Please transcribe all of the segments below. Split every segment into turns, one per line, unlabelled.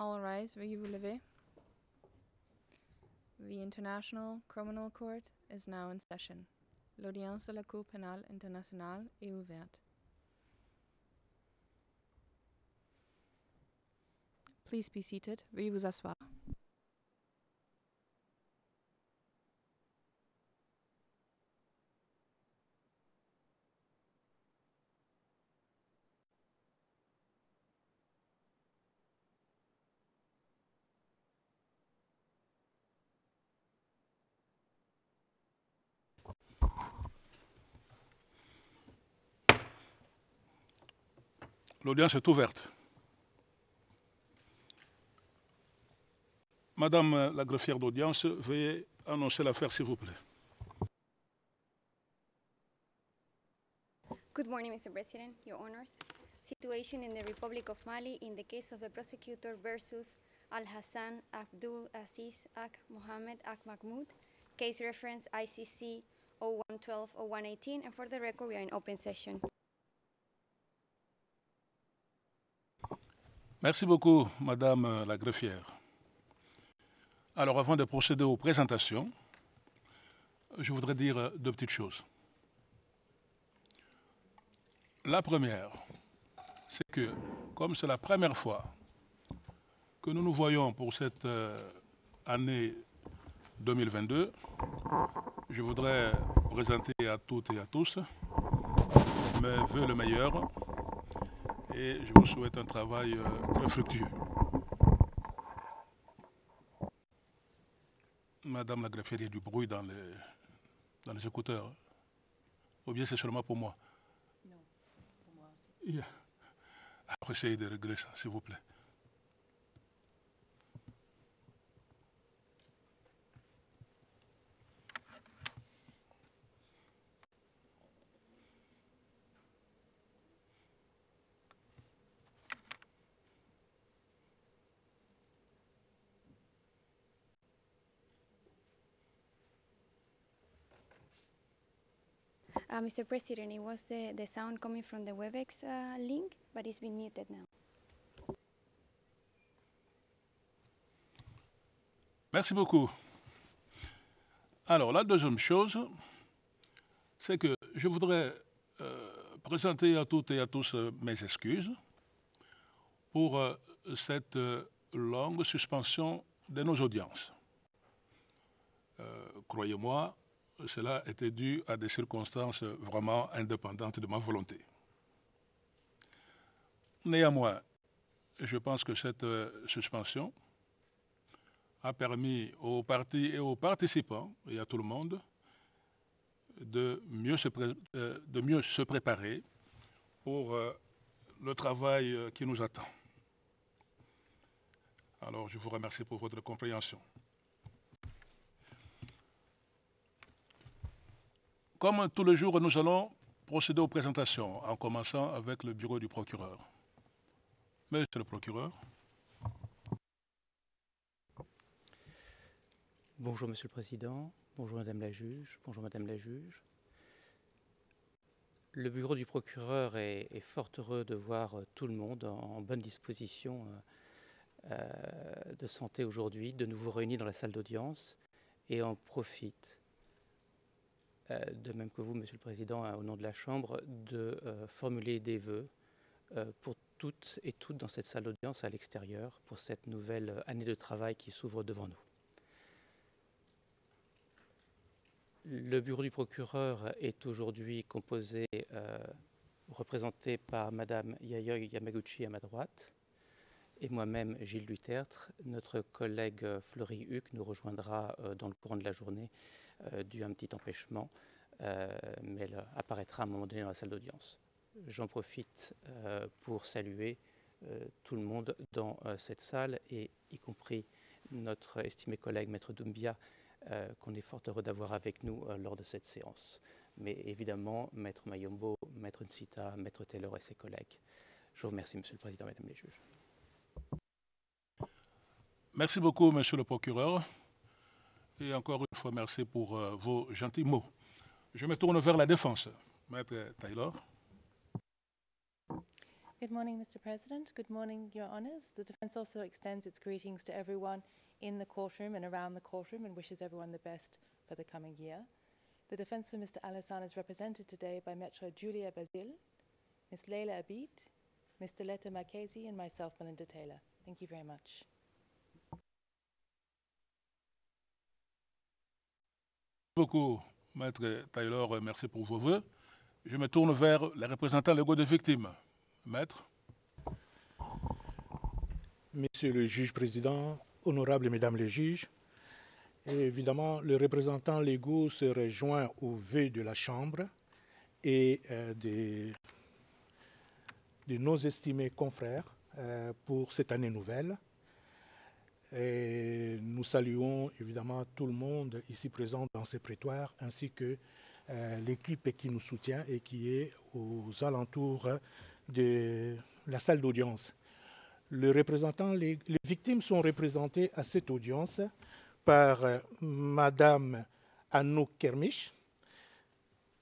All rise, veuillez vous lever. The International Criminal Court is now in session. L'audience de la Cour pénale internationale est ouverte. Please be seated. Veuillez vous asseoir.
L'audience est ouverte. Madame la greffière d'audience, veuillez annoncer l'affaire, s'il vous plaît.
Good morning, Mr. President, Your Honors. Situation in the Republic of Mali in the case of the prosecutor versus Al-Hassan Abdul Aziz Ak Mohammed Ak Mahmoud, case reference ICC 0112-0118, and for the record, we are in open session.
Merci beaucoup, Madame la greffière. Alors, avant de procéder aux présentations, je voudrais dire deux petites choses. La première, c'est que, comme c'est la première fois que nous nous voyons pour cette année 2022, je voudrais présenter à toutes et à tous mes vœux le meilleur et je vous souhaite un travail très fructueux. Madame la greffière, il y a du bruit dans les écouteurs. Ou bien c'est seulement pour moi?
Non, c'est pour moi aussi.
Yeah. Alors essayez de régler ça, s'il vous plaît.
Mr. President, it was the sound coming from the WebEx link, but it's been muted now.
Merci beaucoup. Alors, la deuxième chose, c'est que je voudrais présenter à toutes et à tous mes excuses pour cette longue suspension de nos audiences. Croyez-moi, cela était dû à des circonstances vraiment indépendantes de ma volonté. Néanmoins, je pense que cette suspension a permis aux partis et aux participants et à tout le monde de mieux se préparer pour le travail qui nous attend. Alors, je vous remercie pour votre compréhension. Comme tous les jours, nous allons procéder aux présentations, en commençant avec le bureau du procureur. Monsieur le procureur.
Bonjour Monsieur le Président, bonjour Madame la Juge, bonjour Madame la Juge. Le bureau du procureur est fort heureux de voir tout le monde en bonne disposition de santé aujourd'hui, de nouveau réunis dans la salle d'audience, et en profite, de même que vous, Monsieur le Président, au nom de la Chambre, de formuler des vœux pour toutes et toutes dans cette salle d'audience à l'extérieur pour cette nouvelle année de travail qui s'ouvre devant nous. Le bureau du procureur est aujourd'hui composé, représenté par Madame Yayoi Yamaguchi à ma droite et moi-même Gilles Dutertre. Notre collègue Fleury Huc nous rejoindra dans le courant de la journée dû à un petit empêchement, mais elle apparaîtra à un moment donné dans la salle d'audience. J'en profite pour saluer tout le monde dans cette salle, et y compris notre estimé collègue Maître Doumbia, qu'on est fort heureux d'avoir avec nous lors de cette séance. Mais évidemment, Maître Mayombo, Maître Nsita, Maître Taylor et ses collègues. Je vous remercie, Monsieur le Président, Mesdames les juges.
Merci beaucoup, Monsieur le procureur. Et encore une fois, merci pour vos gentils mots. Je me tourne vers la défense. Maître Taylor.
Good morning, Mr. President. Good morning, Your Honours. The Defence also extends its greetings to everyone in the courtroom and around the courtroom and wishes everyone the best for the coming year. The defence for Mr. Alassane is represented today by Maitre Julia Bazil, Ms. Leila Abid, Mr. Letta Marchesi, and myself, Melinda Taylor. Thank you very much.
Beaucoup, Maître Taylor, merci pour vos vœux. Je me tourne vers les représentants légaux des victimes. Maître.
Monsieur le juge président, honorables mesdames les juges, et évidemment, les représentants légaux se rejoignent aux vœux de la Chambre et de nos estimés confrères pour cette année nouvelle. Et nous saluons évidemment tout le monde ici présent dans ces prétoires, ainsi que l'équipe qui nous soutient et qui est aux alentours de la salle d'audience. Les victimes sont représentées à cette audience par Madame Anouk Kermiche,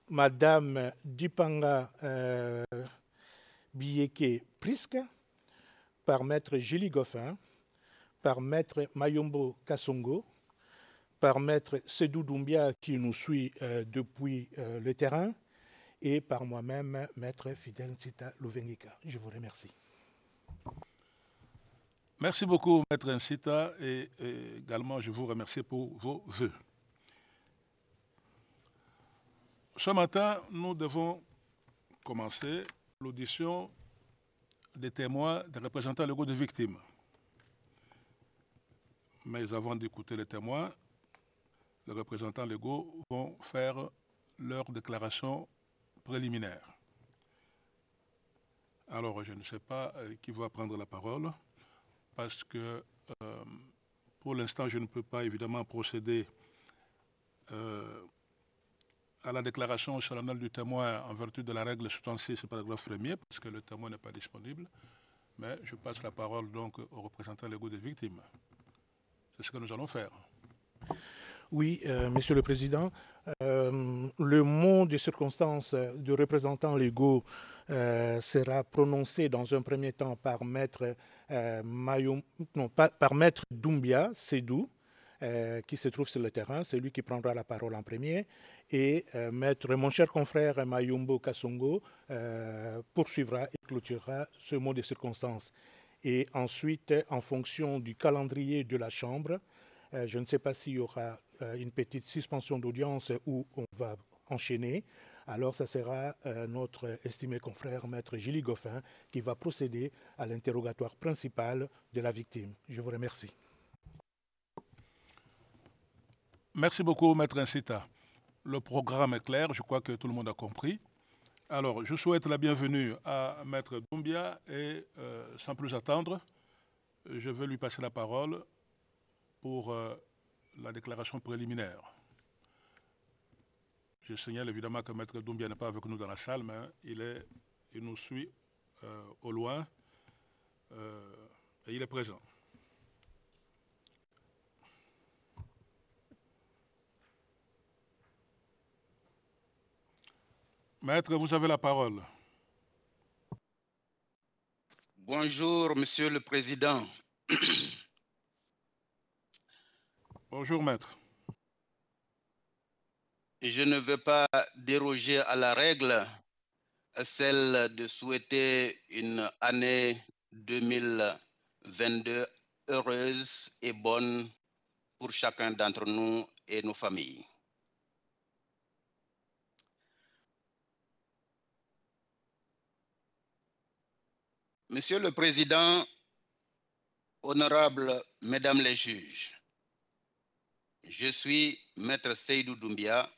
Madame Dipanga Biyeke Priske, par Maître Julie Goffin, par Maître Mayombo Kassongo, par Maître Sédou Doumbia qui nous suit depuis le terrain, et par moi-même, Maître Fidel Nsita Louvengika. Je vous remercie.
Merci beaucoup, Maître Nsita, et également je vous remercie pour vos vœux. Ce matin, nous devons commencer l'audition des témoins, des représentants légaux des victimes. Mais avant d'écouter les témoins, les représentants légaux vont faire leur déclaration préliminaire. Alors, je ne sais pas qui va prendre la parole, parce que pour l'instant, je ne peux pas évidemment procéder à la déclaration solennelle du témoin en vertu de la règle 76, paragraphe 1er, parce que le témoin n'est pas disponible. Mais je passe la parole donc aux représentants légaux des victimes. C'est ce que nous allons faire.
Oui, Monsieur le Président, le mot de circonstance de représentants légaux sera prononcé dans un premier temps par Maître, par Maître Doumbia Sédou, qui se trouve sur le terrain. C'est lui qui prendra la parole en premier. Et mon cher confrère Mayombo Kassongo poursuivra et clôturera ce mot de circonstance. Et ensuite, en fonction du calendrier de la Chambre, je ne sais pas s'il y aura une petite suspension d'audience où on va enchaîner. Alors, ça sera notre estimé confrère, Maître Julie Goffin, qui va procéder à l'interrogatoire principal de la victime. Je vous remercie.
Merci beaucoup, Maître Nsita. Le programme est clair, je crois que tout le monde a compris. Alors, je souhaite la bienvenue à Maître Doumbia et, sans plus attendre, je vais lui passer la parole pour la déclaration préliminaire. Je signale évidemment que Maître Doumbia n'est pas avec nous dans la salle, mais il nous suit au loin et il est présent. Maître, vous avez la parole.
Bonjour, Monsieur le Président.
Bonjour, Maître.
Je ne veux pas déroger à la règle, celle de souhaiter une année 2022 heureuse et bonne pour chacun d'entre nous et nos familles. Monsieur le Président, honorables Mesdames les juges, je suis Maître Sédou Doumbia,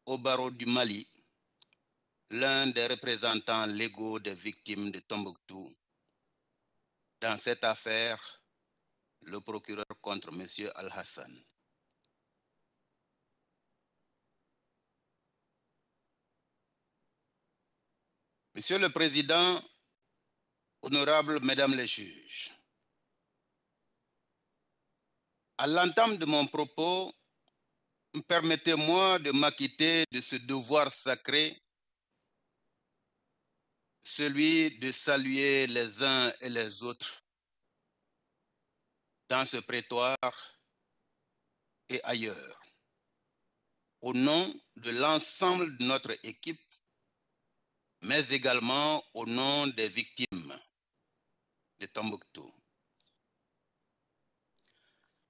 au barreau du Mali, l'un des représentants légaux des victimes de Tombouctou. Dans cette affaire, le procureur contre M. Al-Hassane. Monsieur le Président, honorables Mesdames les juges, à l'entame de mon propos, permettez-moi de m'acquitter de ce devoir sacré, celui de saluer les uns et les autres dans ce prétoire et ailleurs, au nom de l'ensemble de notre équipe, mais également au nom des victimes de Tombouctou.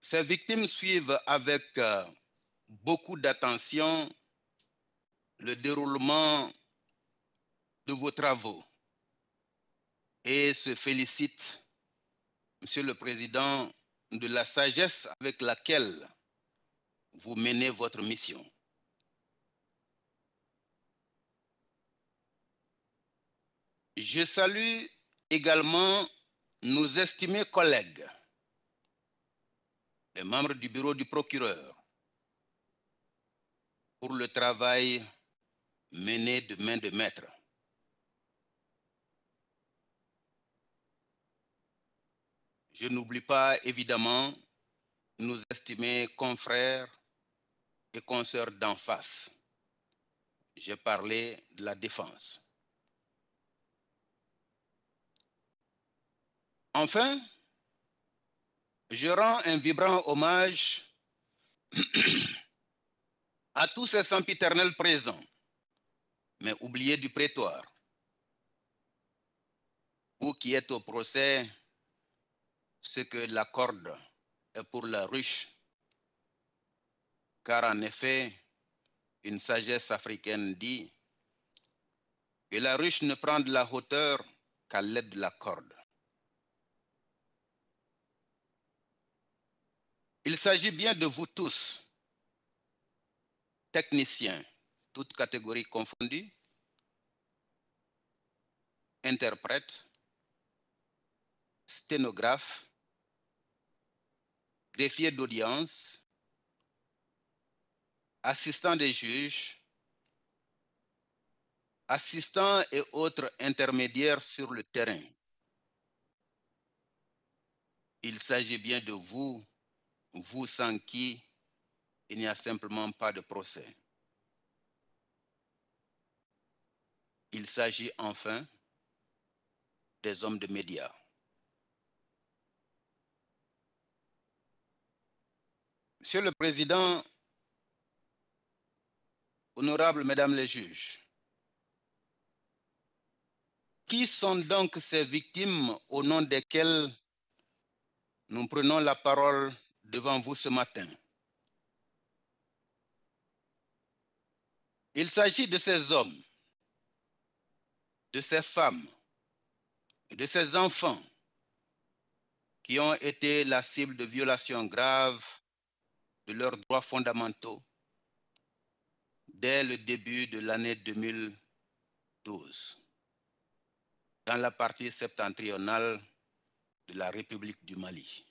Ces victimes suivent avec beaucoup d'attention le déroulement de vos travaux et se félicitent, Monsieur le Président, de la sagesse avec laquelle vous menez votre mission. Je salue également nos estimés collègues, les membres du bureau du procureur, pour le travail mené de main de maître. Je n'oublie pas évidemment nos estimés confrères et consoeurs d'en face. J'ai parlé de la défense. Enfin, je rends un vibrant hommage à tous ces sempiternels présents, mais oubliés du prétoire. Vous qui êtes au procès, ce que la corde est pour la ruche, car en effet, une sagesse africaine dit que la ruche ne prend de la hauteur qu'à l'aide de la corde. Il s'agit bien de vous tous, techniciens, toutes catégories confondues, interprètes, sténographes, greffiers d'audience, assistants des juges, assistants et autres intermédiaires sur le terrain. Il s'agit bien de vous, vous sans qui il n'y a simplement pas de procès. Il s'agit enfin des hommes de médias. Monsieur le Président, honorables Mesdames les juges, qui sont donc ces victimes au nom desquelles nous prenons la parole devant vous ce matin? Il s'agit de ces hommes, de ces femmes, de ces enfants qui ont été la cible de violations graves de leurs droits fondamentaux dès le début de l'année 2012, dans la partie septentrionale de la République du Mali.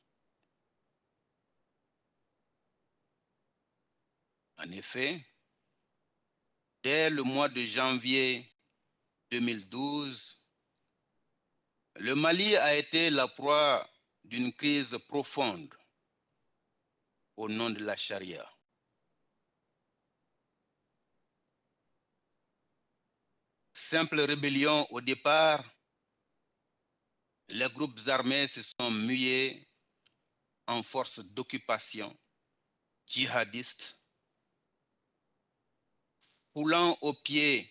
En effet, dès le mois de janvier 2012, le Mali a été la proie d'une crise profonde au nom de la charia. Simple rébellion au départ, les groupes armés se sont mués en force d'occupation djihadiste, foulant aux pieds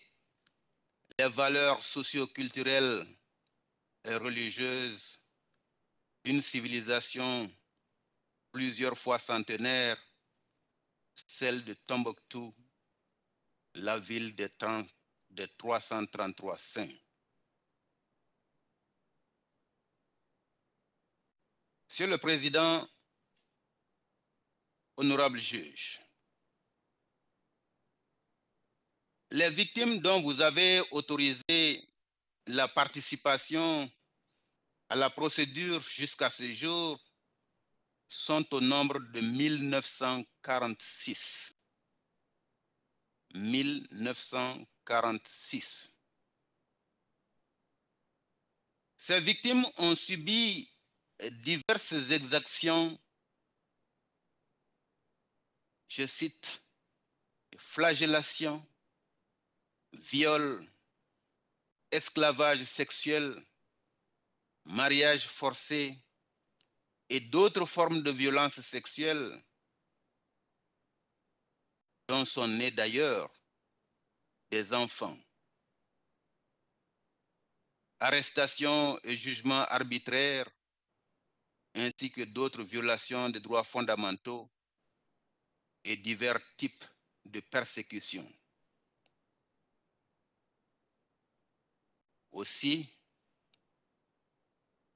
les valeurs socio-culturelles et religieuses d'une civilisation plusieurs fois centenaire, celle de Tombouctou, la ville des 333 saints. Monsieur le Président, honorable juge, les victimes dont vous avez autorisé la participation à la procédure jusqu'à ce jour sont au nombre de 1946. 1946. Ces victimes ont subi diverses exactions, je cite, flagellations, viols, esclavage sexuel, mariage forcé et d'autres formes de violence sexuelle dont sont nés d'ailleurs des enfants. Arrestations et jugements arbitraires, ainsi que d'autres violations des droits fondamentaux et divers types de persécutions. Aussi,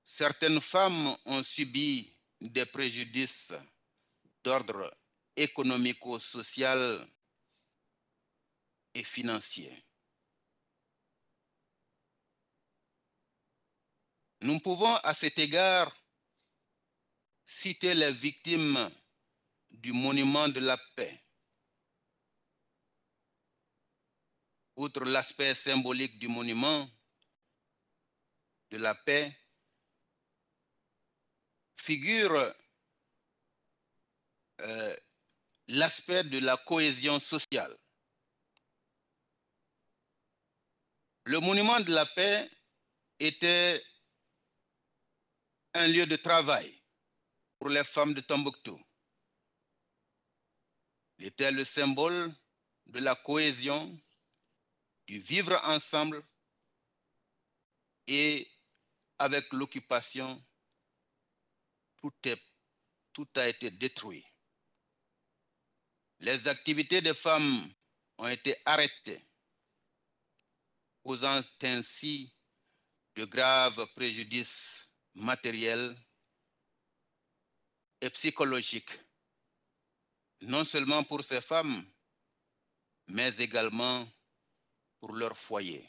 certaines femmes ont subi des préjudices d'ordre économico-social et financier. Nous pouvons à cet égard citer les victimes du monument de la paix. Outre l'aspect symbolique du monument de la paix, figure l'aspect de la cohésion sociale. Le monument de la paix était un lieu de travail pour les femmes de Tombouctou. Il était le symbole de la cohésion, du vivre ensemble, et avec l'occupation, tout a été détruit. Les activités des femmes ont été arrêtées, causant ainsi de graves préjudices matériels et psychologiques, non seulement pour ces femmes, mais également pour leur foyer.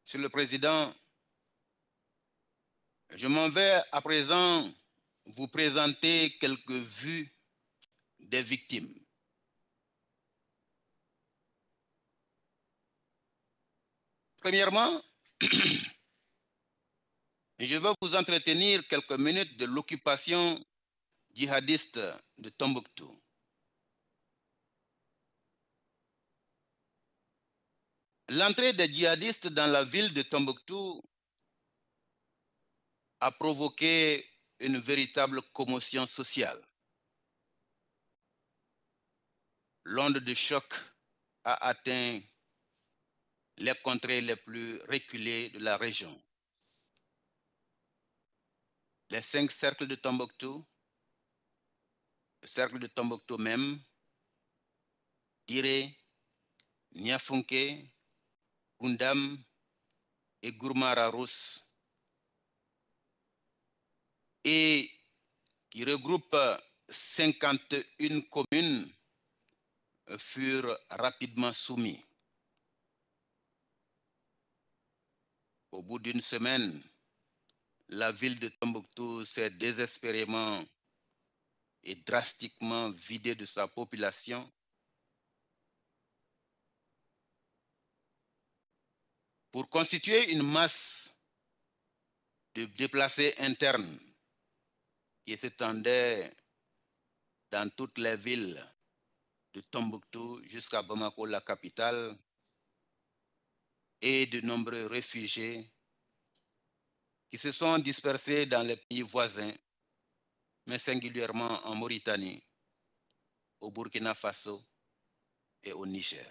Monsieur le Président, je m'en vais à présent vous présenter quelques vues des victimes. Premièrement, je vais vous entretenir quelques minutes de l'occupation djihadiste de Tombouctou. L'entrée des djihadistes dans la ville de Tombouctou a provoqué une véritable commotion sociale. L'onde de choc a atteint les contrées les plus reculées de la région. Les 5 cercles de Tombouctou, le cercle de Tombouctou même, Diré, Niafunké, Gundam et Gourmara-Rousse, et qui regroupe 51 communes, furent rapidement soumis. Au bout d'une semaine, la ville de Tombouctou s'est désespérément et drastiquement vidée de sa population pour constituer une masse de déplacés internes qui s'étendait dans toutes les villes de Tombouctou jusqu'à Bamako, la capitale, et de nombreux réfugiés qui se sont dispersés dans les pays voisins, mais singulièrement en Mauritanie, au Burkina Faso et au Niger.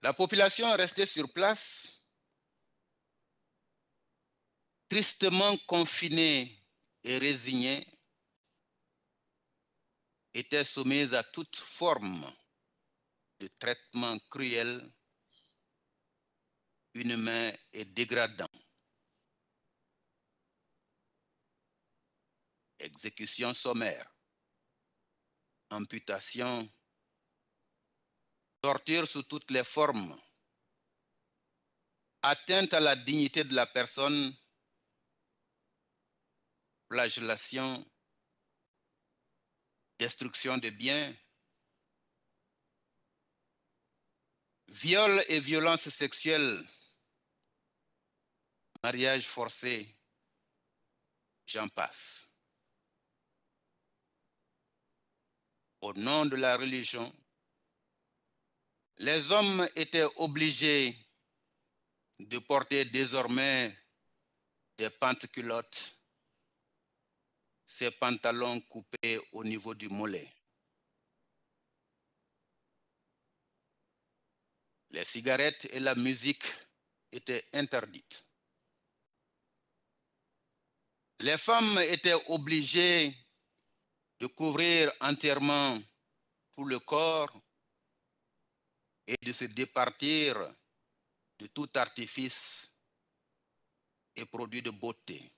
La population restée sur place, tristement confinée et résignée, était soumise à toute forme de traitement cruel, inhumain et dégradant. Exécution sommaire, amputation, torture sous toutes les formes, atteinte à la dignité de la personne, flagellation, destruction de biens, viol et violences sexuelles, mariage forcé, j'en passe. au nom de la religion, les hommes étaient obligés de porter désormais des panteculottes, ces pantalons coupés au niveau du mollet. Les cigarettes et la musique étaient interdites. Les femmes étaient obligées de couvrir entièrement tout le corps et de se départir de tout artifice et produit de beauté.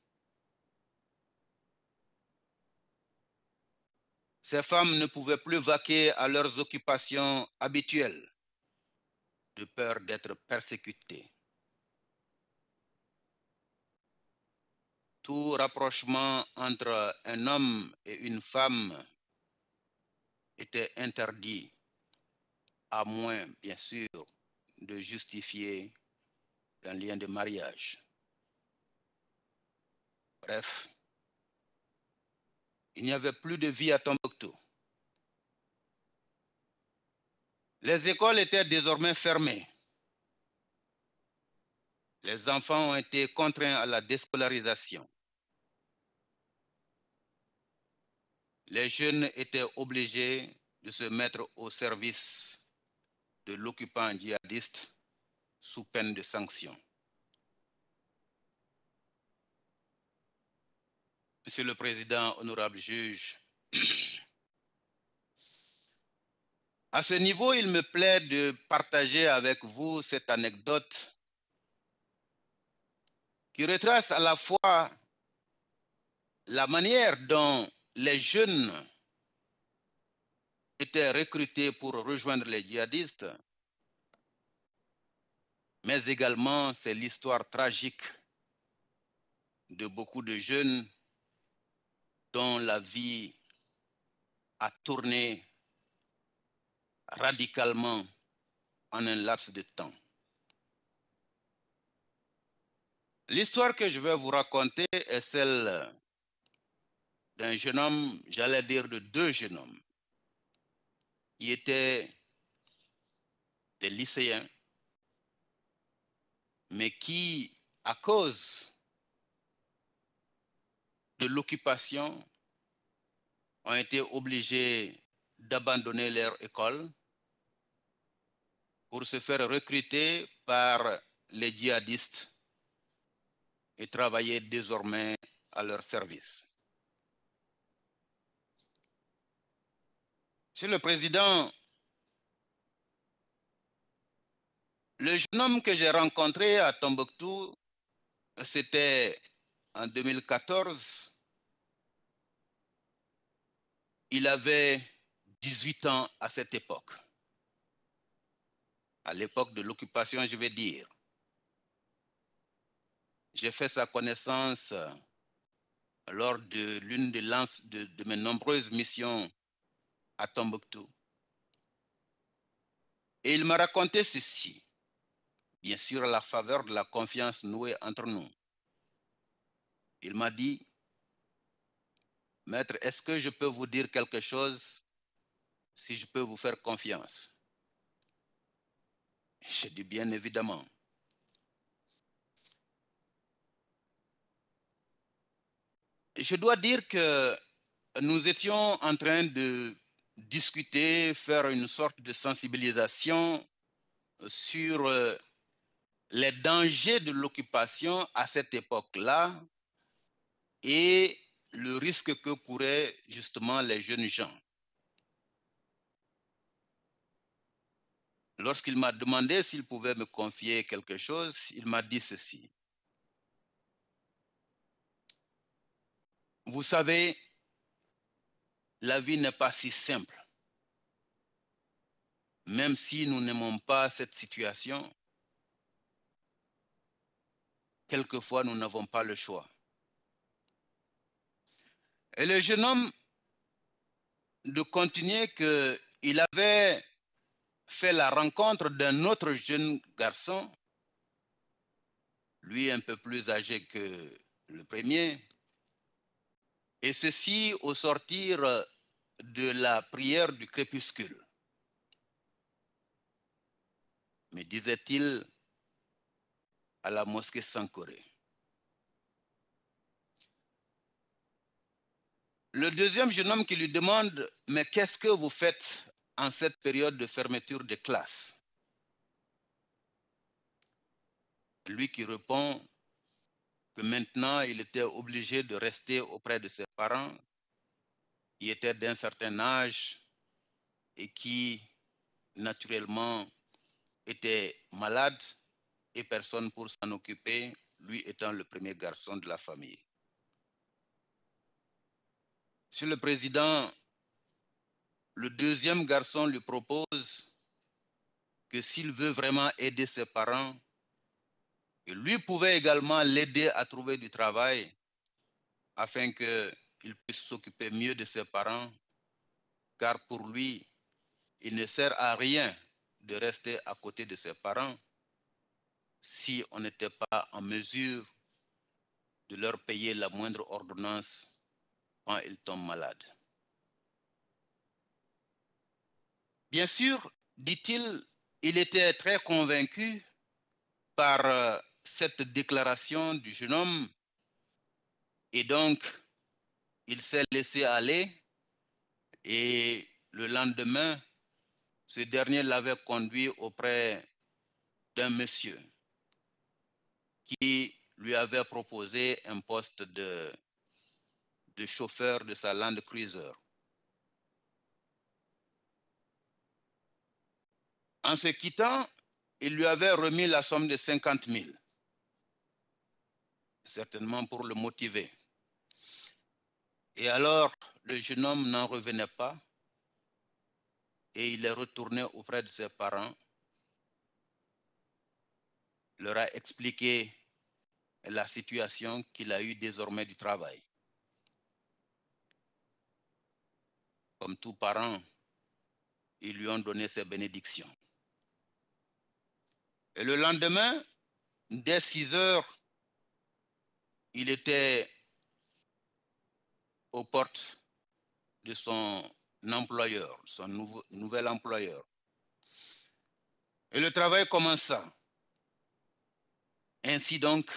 Ces femmes ne pouvaient plus vaquer à leurs occupations habituelles de peur d'être persécutées. Tout rapprochement entre un homme et une femme était interdit, à moins, bien sûr, de justifier un lien de mariage. Bref, il n'y avait plus de vie à Tombouctou. Les écoles étaient désormais fermées. Les enfants ont été contraints à la déscolarisation. Les jeunes étaient obligés de se mettre au service de l'occupant djihadiste sous peine de sanction. Monsieur le Président, honorable juge, à ce niveau, il me plaît de partager avec vous cette anecdote qui retrace à la fois la manière dont les jeunes étaient recrutés pour rejoindre les djihadistes, mais également c'est l'histoire tragique de beaucoup de jeunes dont la vie a tourné radicalement en un laps de temps. L'histoire que je vais vous raconter est celle d'un jeune homme, j'allais dire de deux jeunes hommes, qui étaient des lycéens, mais qui, à cause de l'occupation, ont été obligés d'abandonner leur école pour se faire recruter par les djihadistes et travailler désormais à leur service. Monsieur le Président, le jeune homme que j'ai rencontré à Tombouctou, c'était en 2014. Il avait 18 ans à cette époque. À l'époque de l'occupation, je vais dire. J'ai fait sa connaissance lors de l'une de mes nombreuses missions à Tombouctou. Et il m'a raconté ceci, bien sûr à la faveur de la confiance nouée entre nous. Il m'a dit, maître, est-ce que je peux vous dire quelque chose si je peux vous faire confiance? J'ai dit bien évidemment. Je dois dire que nous étions en train de discuter, faire une sorte de sensibilisation sur les dangers de l'occupation à cette époque-là et le risque que couraient justement les jeunes gens. Lorsqu'il m'a demandé s'il pouvait me confier quelque chose, il m'a dit ceci. Vous savez, la vie n'est pas si simple. Même si nous n'aimons pas cette situation, quelquefois nous n'avons pas le choix. Et le jeune homme de continuer qu'il avait fait la rencontre d'un autre jeune garçon, lui un peu plus âgé que le premier, et ceci au sortir de la prière du crépuscule, me disait-il à la mosquée Sankoré. Le deuxième jeune homme qui lui demande « Mais qu'est-ce que vous faites en cette période de fermeture des classes ?» Lui qui répond que maintenant il était obligé de rester auprès de ses parents qui étaient d'un certain âge et qui naturellement étaient malades et personne pour s'en occuper, lui étant le premier garçon de la famille. Monsieur le Président, le deuxième garçon lui propose que s'il veut vraiment aider ses parents, que lui pouvait également l'aider à trouver du travail afin qu'il puisse s'occuper mieux de ses parents, car pour lui, il ne sert à rien de rester à côté de ses parents si on n'était pas en mesure de leur payer la moindre ordonnance quand ils tombent malades. Bien sûr, dit-il, il était très convaincu par cette déclaration du jeune homme et donc il s'est laissé aller et le lendemain, ce dernier l'avait conduit auprès d'un monsieur qui lui avait proposé un poste de chauffeur de sa Land Cruiser. En se quittant, il lui avait remis la somme de 50 000, certainement pour le motiver. Et alors, le jeune homme n'en revenait pas et il est retourné auprès de ses parents, leur a expliqué la situation qu'il a eue désormais du travail. Comme tous parents, ils lui ont donné ses bénédictions. Et le lendemain, dès 6 heures, il était aux portes de son employeur, son nouvel employeur. Et le travail commença. Ainsi donc,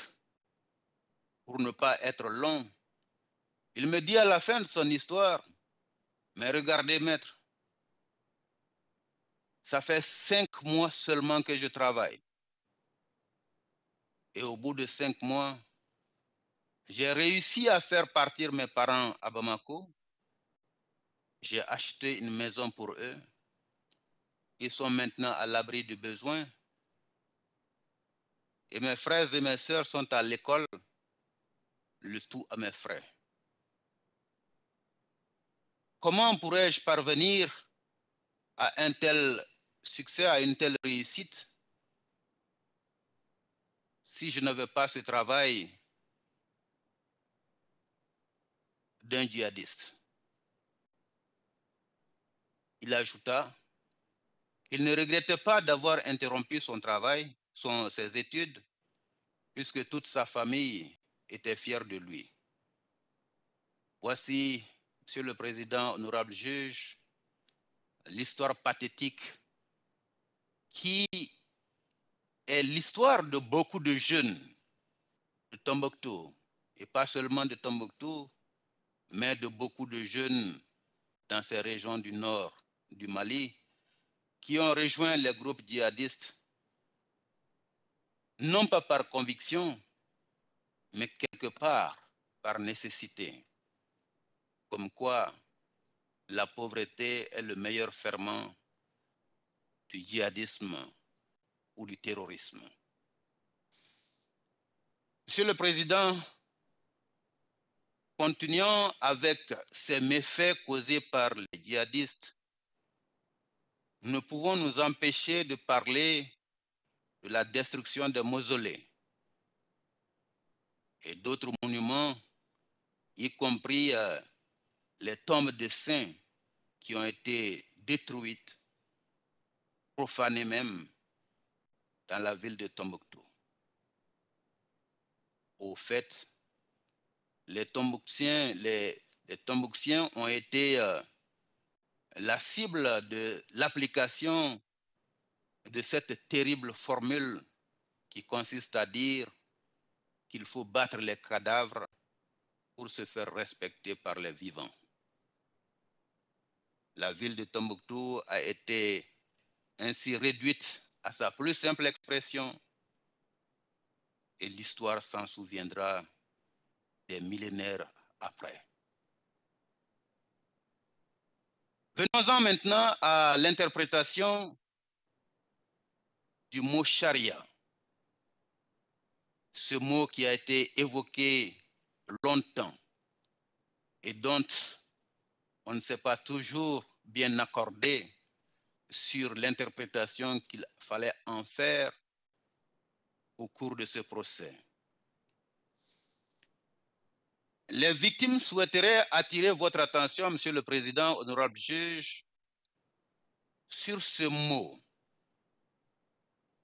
pour ne pas être long, il me dit à la fin de son histoire, mais regardez maître, ça fait 5 mois seulement que je travaille. Et au bout de 5 mois, j'ai réussi à faire partir mes parents à Bamako. J'ai acheté une maison pour eux. Ils sont maintenant à l'abri du besoin. Et mes frères et mes sœurs sont à l'école, le tout à mes frais. Comment pourrais-je parvenir à un tel succès, à une telle réussite, si je n'avais pas ce travail d'un djihadiste? Il ajouta qu'il ne regrettait pas d'avoir interrompu son travail, ses études, puisque toute sa famille était fière de lui. Voici, Monsieur le Président, honorable juge, l'histoire pathétique qui est l'histoire de beaucoup de jeunes de Tombouctou, et pas seulement de Tombouctou, mais de beaucoup de jeunes dans ces régions du nord du Mali qui ont rejoint les groupes djihadistes, non pas par conviction, mais quelque part par nécessité. Comme quoi, la pauvreté est le meilleur ferment du djihadisme ou du terrorisme. Monsieur le Président, continuons avec ces méfaits causés par les djihadistes. Nous ne pouvons nous empêcher de parler de la destruction des mausolées et d'autres monuments, y compris les tombes de saints qui ont été détruites, profanées même, dans la ville de Tombouctou. Au fait, les Tombouctiens ont été la cible de l'application de cette terrible formule qui consiste à dire qu'il faut battre les cadavres pour se faire respecter par les vivants. La ville de Tombouctou a été ainsi réduite à sa plus simple expression et l'histoire s'en souviendra des millénaires après. Venons-en maintenant à l'interprétation du mot charia. Ce mot qui a été évoqué longtemps et dont on ne s'est pas toujours bien accordé sur l'interprétation qu'il fallait en faire au cours de ce procès. Les victimes souhaiteraient attirer votre attention, Monsieur le Président, honorable juge, sur ce mot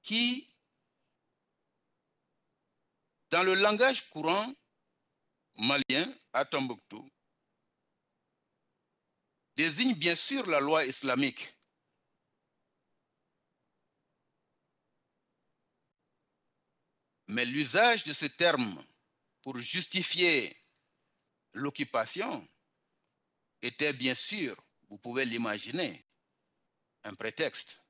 qui, dans le langage courant malien à Tombouctou, désigne bien sûr la loi islamique. Mais l'usage de ce terme pour justifier l'occupation était bien sûr, vous pouvez l'imaginer, un prétexte.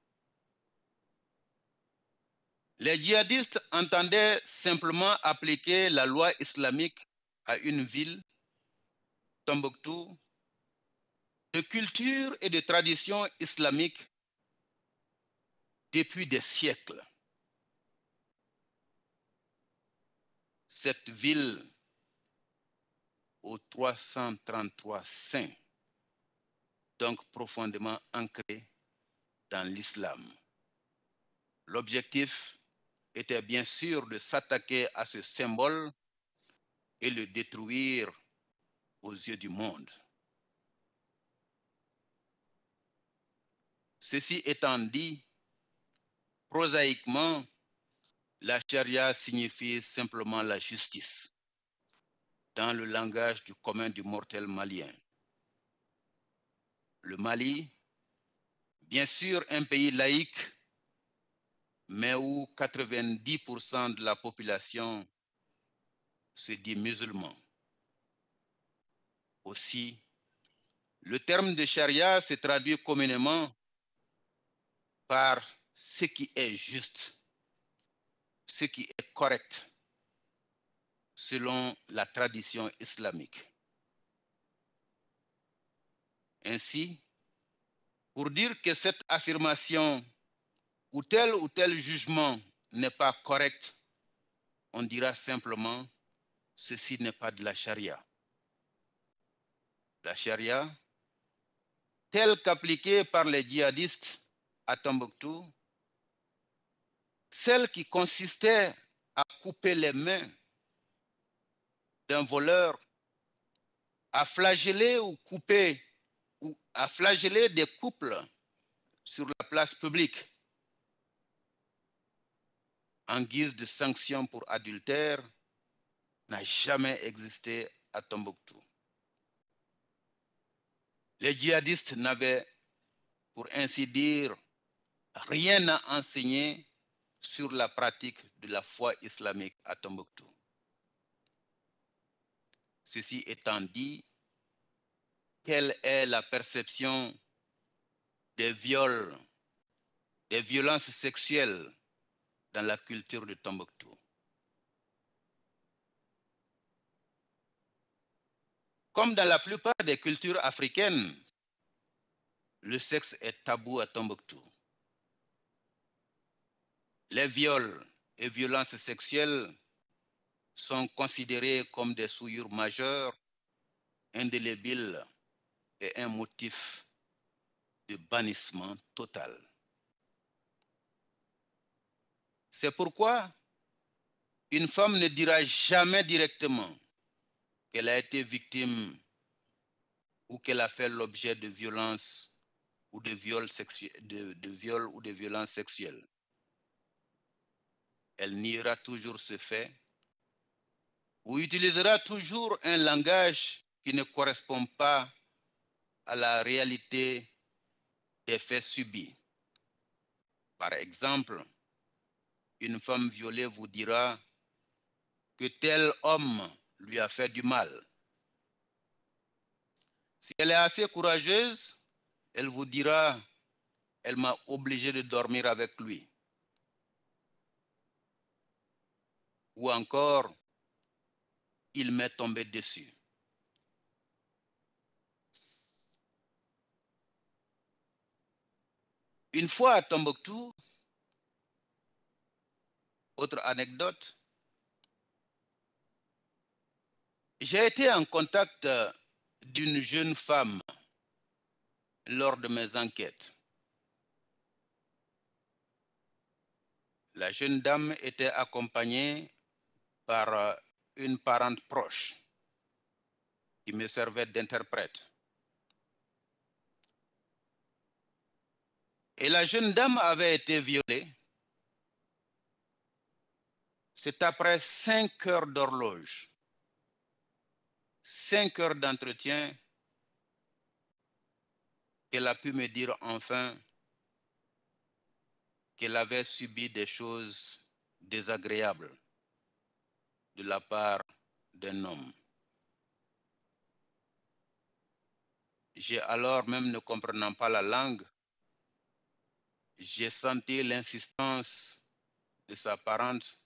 Les djihadistes entendaient simplement appliquer la loi islamique à une ville, Tombouctou, de culture et de tradition islamique depuis des siècles. Cette ville aux 333 saints, donc profondément ancrée dans l'islam. L'objectif était bien sûr de s'attaquer à ce symbole et le détruire aux yeux du monde. Ceci étant dit, prosaïquement, la charia signifie simplement la justice dans le langage du commun du mortel malien. Le Mali, bien sûr un pays laïque, mais où 90% de la population se dit musulman. Aussi, le terme de charia se traduit communément par ce qui est juste, ce qui est correct, selon la tradition islamique. Ainsi, pour dire que cette affirmation ou tel jugement n'est pas correct, on dira simplement ceci n'est pas de la charia. La charia, telle qu'appliquée par les djihadistes à Tombouctou, celle qui consistait à couper les mains d'un voleur, à flageller ou couper, ou à flageller des couples sur la place publique en guise de sanction pour adultère, n'a jamais existé à Tombouctou. Les djihadistes n'avaient, pour ainsi dire, rien à enseigner sur la pratique de la foi islamique à Tombouctou. Ceci étant dit, quelle est la perception des viols, des violences sexuelles dans la culture de Tombouctou? Comme dans la plupart des cultures africaines, le sexe est tabou à Tombouctou. Les viols et violences sexuelles sont considérés comme des souillures majeures, indélébiles et un motif de bannissement total. C'est pourquoi une femme ne dira jamais directement qu'elle a été victime ou qu'elle a fait l'objet de violences ou de viols ou de violences sexuelles. Elle niera toujours ce fait ou utilisera toujours un langage qui ne correspond pas à la réalité des faits subis. Par exemple, une femme violée vous dira que tel homme lui a fait du mal. Si elle est assez courageuse, elle vous dira, elle m'a obligé de dormir avec lui. Ou encore, il m'est tombé dessus. Une fois à Tombouctou, autre anecdote, j'ai été en contact d'une jeune femme lors de mes enquêtes. La jeune dame était accompagnée par une parente proche qui me servait d'interprète. Et la jeune dame avait été violée. C'est après 5 heures d'horloge, 5 heures d'entretien, qu'elle a pu me dire enfin qu'elle avait subi des choses désagréables de la part d'un homme. J'ai alors, même ne comprenant pas la langue, j'ai senti l'insistance de sa parente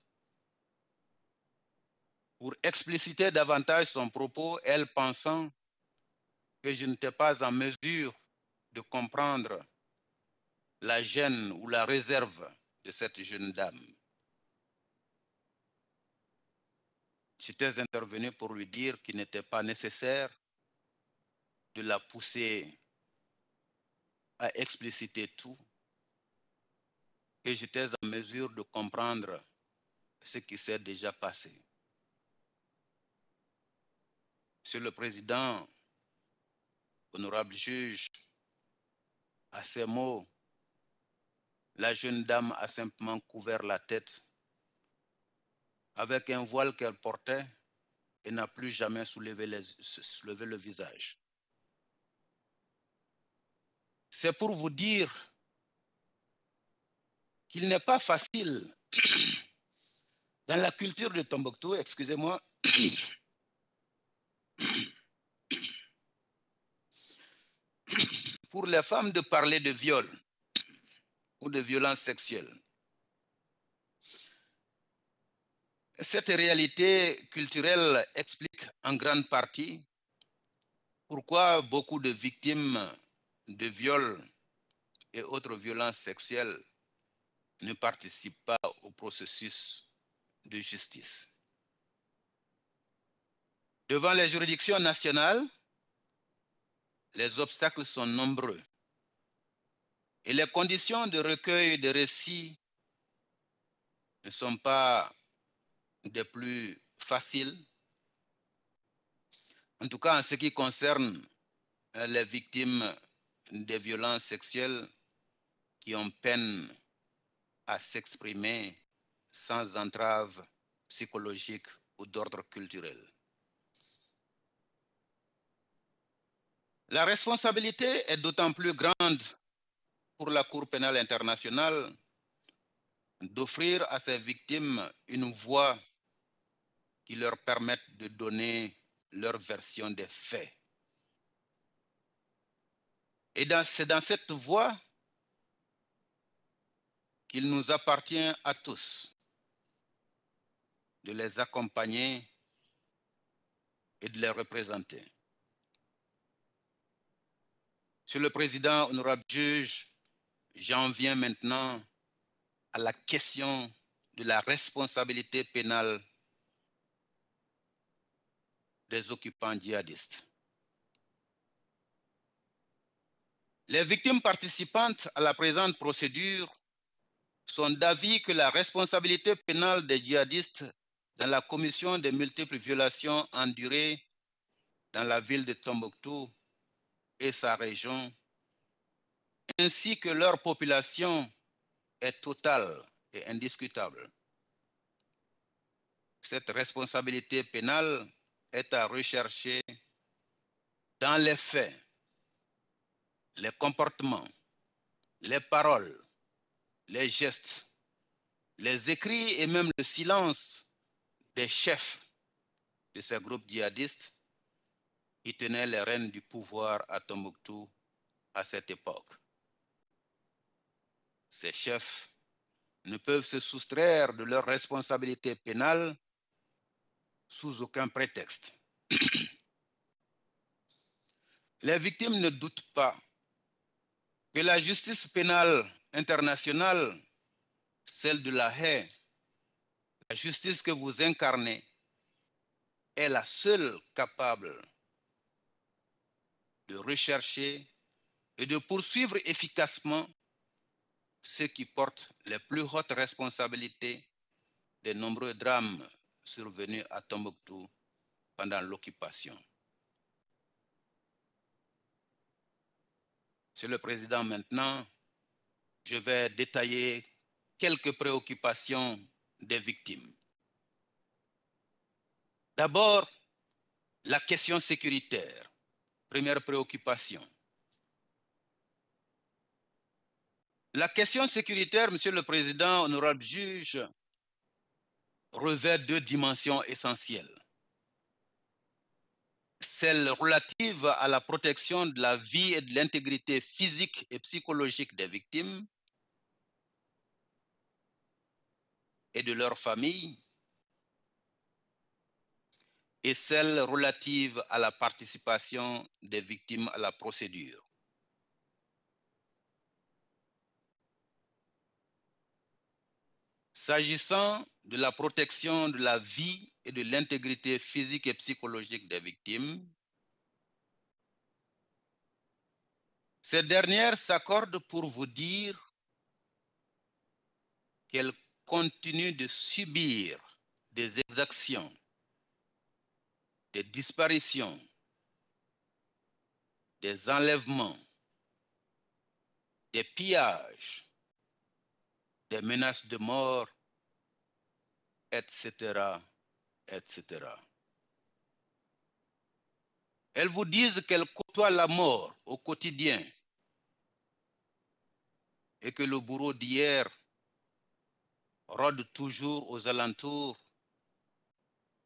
pour expliciter davantage son propos, elle pensant que je n'étais pas en mesure de comprendre la gêne ou la réserve de cette jeune dame. J'étais intervenu pour lui dire qu'il n'était pas nécessaire de la pousser à expliciter tout, que j'étais en mesure de comprendre ce qui s'est déjà passé. Monsieur le Président, honorable juge, à ces mots, la jeune dame a simplement couvert la tête avec un voile qu'elle portait et n'a plus jamais soulevé le visage. C'est pour vous dire qu'il n'est pas facile dans la culture de Tombouctou, excusez-moi, pour les femmes de parler de viol ou de violence sexuelle. Cette réalité culturelle explique en grande partie pourquoi beaucoup de victimes de viols et autres violences sexuelles ne participent pas au processus de justice. Devant les juridictions nationales, les obstacles sont nombreux et les conditions de recueil de récits ne sont pas des plus faciles. En tout cas, en ce qui concerne les victimes des violences sexuelles qui ont peine à s'exprimer sans entrave psychologique ou d'ordre culturel. La responsabilité est d'autant plus grande pour la Cour pénale internationale d'offrir à ces victimes une voix qui leur permette de donner leur version des faits. Et c'est dans cette voie qu'il nous appartient à tous de les accompagner et de les représenter. Monsieur le Président, honorable juge, j'en viens maintenant à la question de la responsabilité pénale des occupants djihadistes. Les victimes participantes à la présente procédure sont d'avis que la responsabilité pénale des djihadistes dans la commission des multiples violations endurées dans la ville de Tombouctou et sa région, ainsi que leur population, est totale et indiscutable. Cette responsabilité pénale est à rechercher dans les faits, les comportements les paroles, les gestes, les écrits et même le silence des chefs de ces groupes djihadistes qui tenaient les rênes du pouvoir à Tombouctou à cette époque. Ces chefs ne peuvent se soustraire de leurs responsabilités pénales sous aucun prétexte. Les victimes ne doutent pas que la justice pénale internationale, celle de la Haye, la justice que vous incarnez, est la seule capable de rechercher et de poursuivre efficacement ceux qui portent les plus hautes responsabilités des nombreux drames survenus à Tombouctou pendant l'occupation. Monsieur le Président, maintenant, je vais détailler quelques préoccupations des victimes. D'abord, la question sécuritaire, première préoccupation. La question sécuritaire, Monsieur le Président, honorable juge, revêt deux dimensions essentielles. Celle relative à la protection de la vie et de l'intégrité physique et psychologique des victimes et de leurs familles, et celle relative à la participation des victimes à la procédure. S'agissant de la protection de la vie et de l'intégrité physique et psychologique des victimes, ces dernières s'accordent pour vous dire qu'elles continuent de subir des exactions, des disparitions, des enlèvements, des pillages, des menaces de mort, etc., etc. Elles vous disent qu'elles côtoient la mort au quotidien et que le bourreau d'hier rôde toujours aux alentours,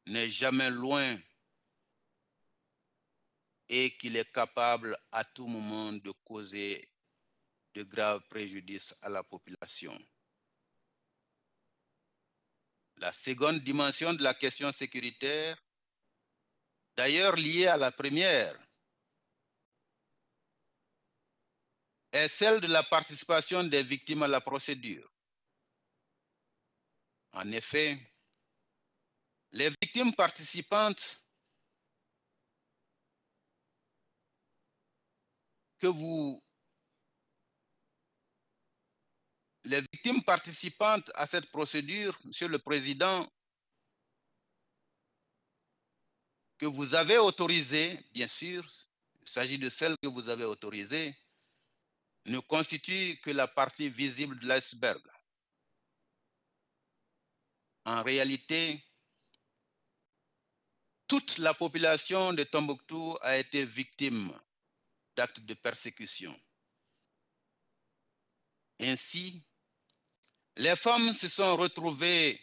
n'est jamais loin et qu'il est capable à tout moment de causer de graves préjudices à la population. La seconde dimension de la question sécuritaire, d'ailleurs liée à la première, est celle de la participation des victimes à la procédure. En effet, les victimes participantes à cette procédure, Monsieur le Président, que vous avez autorisées, bien sûr, il s'agit de celles que vous avez autorisées, ne constituent que la partie visible de l'iceberg. En réalité, toute la population de Tombouctou a été victime d'actes de persécution. Ainsi, les femmes se sont retrouvées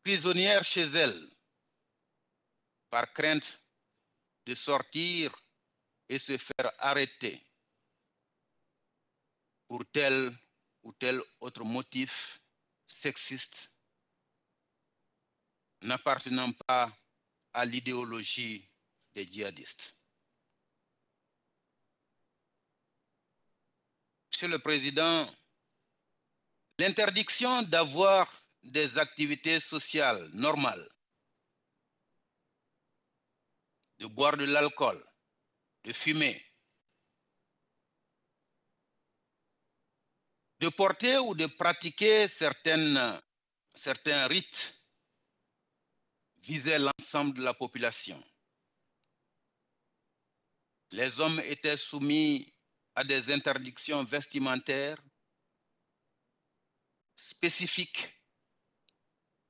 prisonnières chez elles par crainte de sortir et se faire arrêter pour tel ou tel autre motif sexiste n'appartenant pas à l'idéologie des djihadistes. Monsieur le Président, l'interdiction d'avoir des activités sociales normales, de boire de l'alcool, de fumer, de porter ou de pratiquer certains rites visait l'ensemble de la population. Les hommes étaient soumis à des interdictions vestimentaires spécifiques,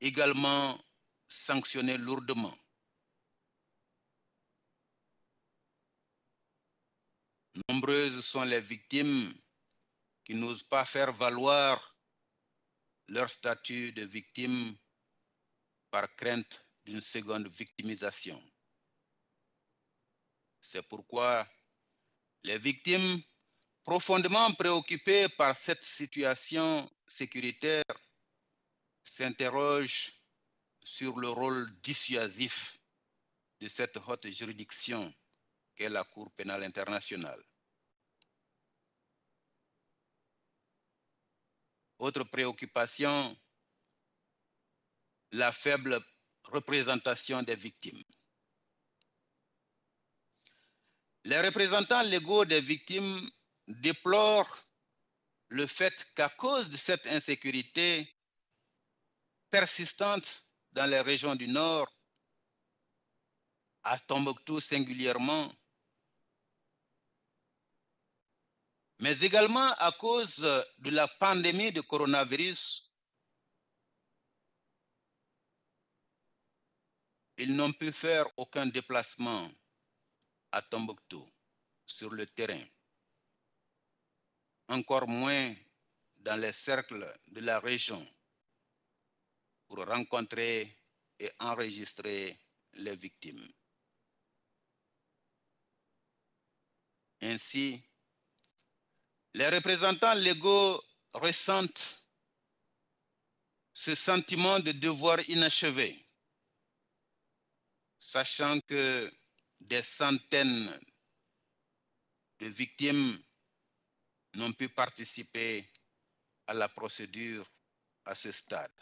également sanctionnées lourdement. Nombreuses sont les victimes qui n'osent pas faire valoir leur statut de victime par crainte d'une seconde victimisation. C'est pourquoi les victimes, profondément préoccupées par cette situation sécuritaire, s'interrogent sur le rôle dissuasif de cette haute juridiction qu'est la Cour pénale internationale. Autre préoccupation, la faible représentation des victimes. Les représentants légaux des victimes déplorent le fait qu'à cause de cette insécurité persistante dans les régions du Nord, à Tombouctou singulièrement, mais également à cause de la pandémie de coronavirus, ils n'ont pu faire aucun déplacement à Tombouctou sur le terrain, encore moins dans les cercles de la région pour rencontrer et enregistrer les victimes. Ainsi, les représentants légaux ressentent ce sentiment de devoir inachevé, sachant que des centaines de victimes n'ont pu participer à la procédure à ce stade.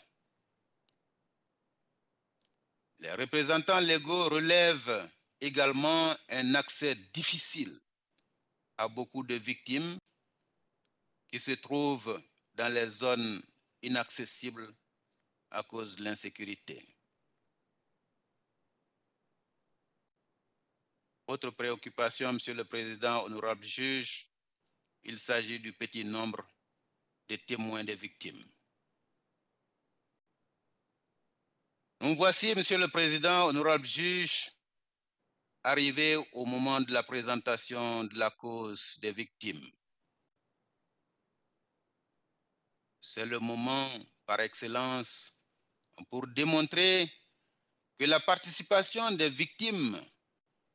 Les représentants légaux relèvent également un accès difficile à beaucoup de victimes qui se trouvent dans les zones inaccessibles à cause de l'insécurité. Autre préoccupation, Monsieur le Président, honorable juge, il s'agit du petit nombre de témoins des victimes. Nous voici, Monsieur le Président, honorable juge, arrivés au moment de la présentation de la cause des victimes. C'est le moment par excellence pour démontrer que la participation des victimes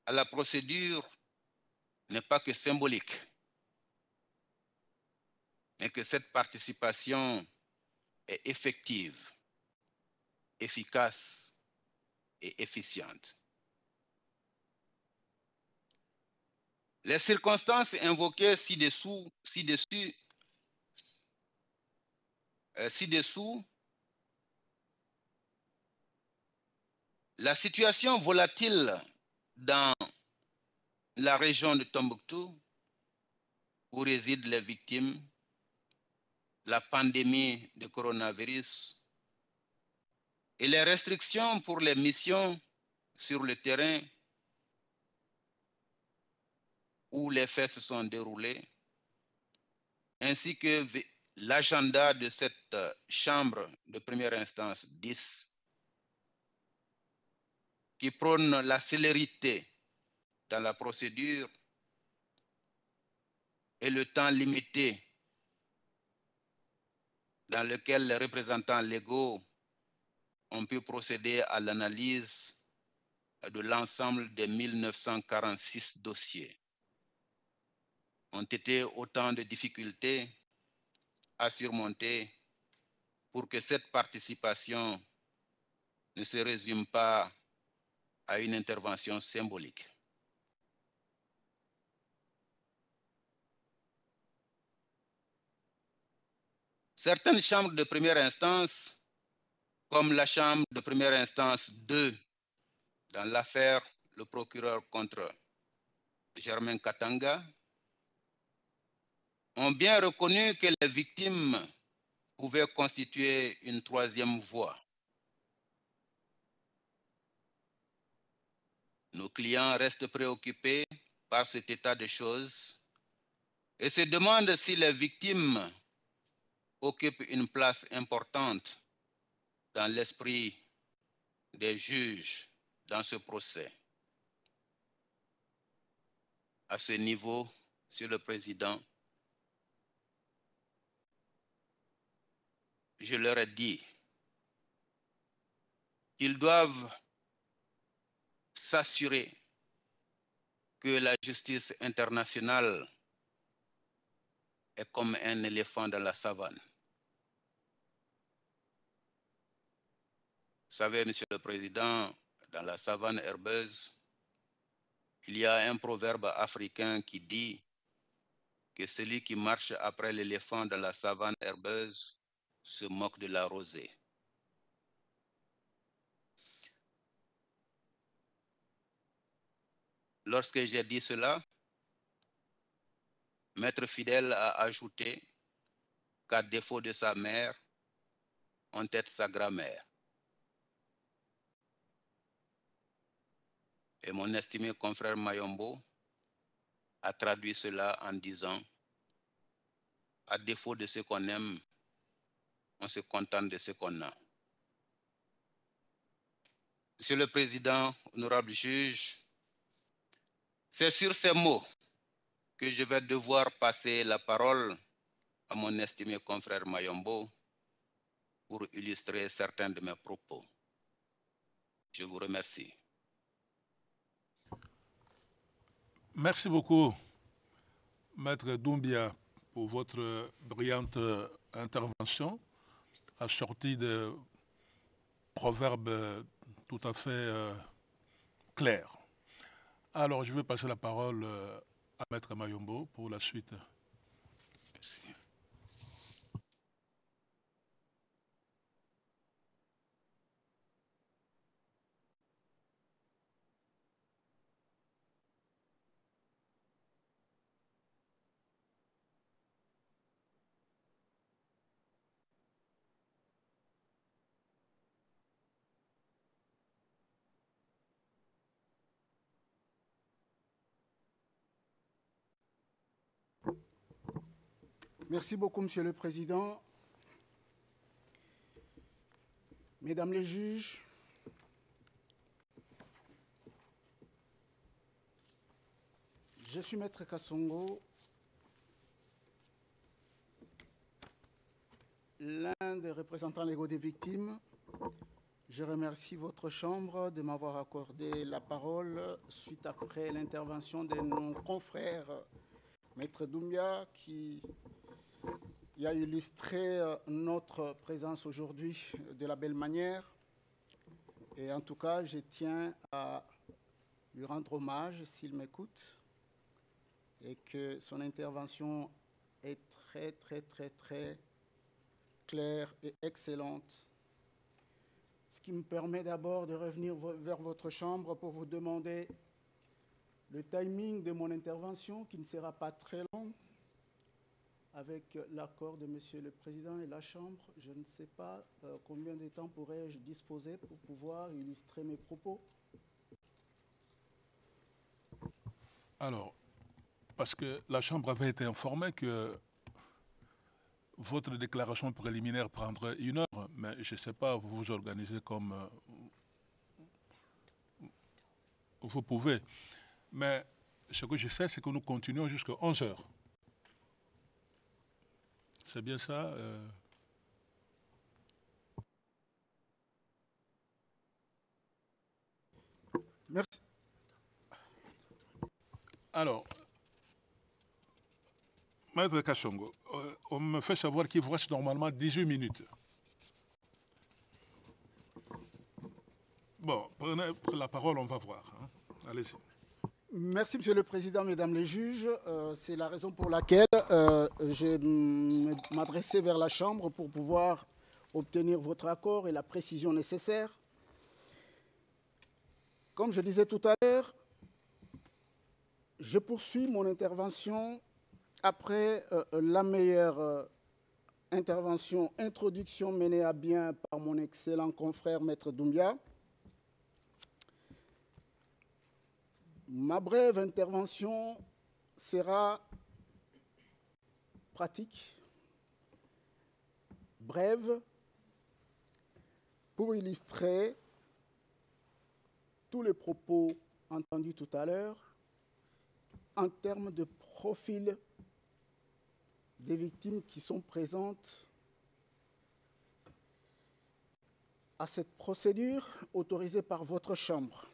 à la procédure n'est pas que symbolique, mais que cette participation est effective, efficace et efficiente. Les circonstances invoquées ci-dessous la situation volatile dans la région de Tombouctou, où résident les victimes, la pandémie de coronavirus et les restrictions pour les missions sur le terrain où les faits se sont déroulés, ainsi que l'agenda de cette chambre de première instance 10, qui prône la célérité dans la procédure et le temps limité dans lequel les représentants légaux ont pu procéder à l'analyse de l'ensemble des 1946 dossiers, ont été autant de difficultés à surmonter pour que cette participation ne se résume pas à une intervention symbolique. Certaines chambres de première instance, comme la chambre de première instance 2 dans l'affaire le procureur contre Germain Katanga, ont bien reconnu que les victimes pouvaient constituer une troisième voie. Nos clients restent préoccupés par cet état de choses et se demandent si les victimes occupent une place importante dans l'esprit des juges dans ce procès. À ce niveau, Monsieur le Président, je leur ai dit qu'ils doivent s'assurer que la justice internationale est comme un éléphant dans la savane. Vous savez, Monsieur le Président, dans la savane herbeuse, il y a un proverbe africain qui dit que celui qui marche après l'éléphant dans la savane herbeuse se moque de la rosée. Lorsque j'ai dit cela, Maître Fidèle a ajouté qu'à défaut de sa mère, on tête sa grand-mère. Et mon estimé confrère Mayombo a traduit cela en disant, à défaut de ce qu'on aime, on se contente de ce qu'on a. Monsieur le Président, honorable juge, c'est sur ces mots que je vais devoir passer la parole à mon estimé confrère Mayombo pour illustrer certains de mes propos. Je vous remercie.
Merci beaucoup, Maître Doumbia, pour votre brillante intervention, assortie de proverbes tout à fait clairs. Alors, je vais passer la parole à Maître Mayombo pour la suite.
Merci.
Merci beaucoup, Monsieur le Président. Mesdames les juges, je suis Maître Kasongo, l'un des représentants légaux des victimes. Je remercie votre Chambre de m'avoir accordé la parole suite après l'intervention de nos confrères Maître Doumbia qui a illustré notre présence aujourd'hui de la belle manière. Et en tout cas, je tiens à lui rendre hommage s'il m'écoute et que son intervention est très, très, très, très claire et excellente. Ce qui me permet d'abord de revenir vers votre Chambre pour vous demander le timing de mon intervention qui ne sera pas très long. Avec l'accord de Monsieur le Président et la Chambre, je ne sais pas combien de temps pourrais-je disposer pour pouvoir illustrer mes propos.
Alors, parce que la Chambre avait été informée que votre déclaration préliminaire prendrait 1 heure, mais je ne sais pas, vous vous organisez comme vous pouvez. Mais ce que je sais, c'est que nous continuons jusqu'à 11 heures. C'est bien ça
Merci.
Alors, Maître Kasongo, on me fait savoir qu'il vous reste normalement 18 minutes. Bon, prenez la parole, on va voir. Hein. Allez-y.
Merci, Monsieur le Président, Mesdames les juges. C'est la raison pour laquelle je m'adressais vers la Chambre pour pouvoir obtenir votre accord et la précision nécessaire. Comme je disais tout à l'heure, je poursuis mon intervention après la meilleure introduction menée à bien par mon excellent confrère Maître Doumbia. Ma brève intervention sera pratique, brève, pour illustrer tous les propos entendus tout à l'heure en termes de profil des victimes qui sont présentes à cette procédure autorisée par votre Chambre.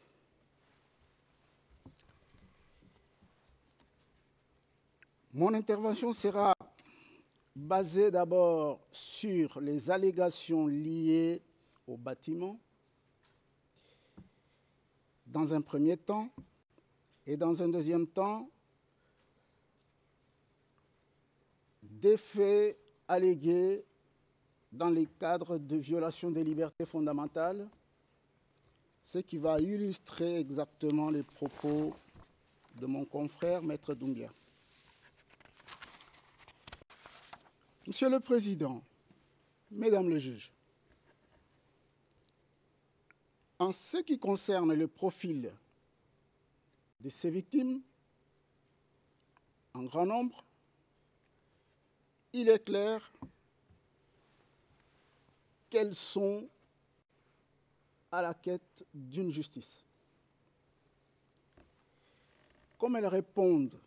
Mon intervention sera basée d'abord sur les allégations liées au bâtiment, dans un premier temps, et dans un deuxième temps, des faits allégués dans les cadres de violation des libertés fondamentales, ce qui va illustrer exactement les propos de mon confrère, Maître Doumbia. Monsieur le Président, Mesdames les juges, en ce qui concerne le profil de ces victimes, en grand nombre, il est clair qu'elles sont à la quête d'une justice. Comme elles répondent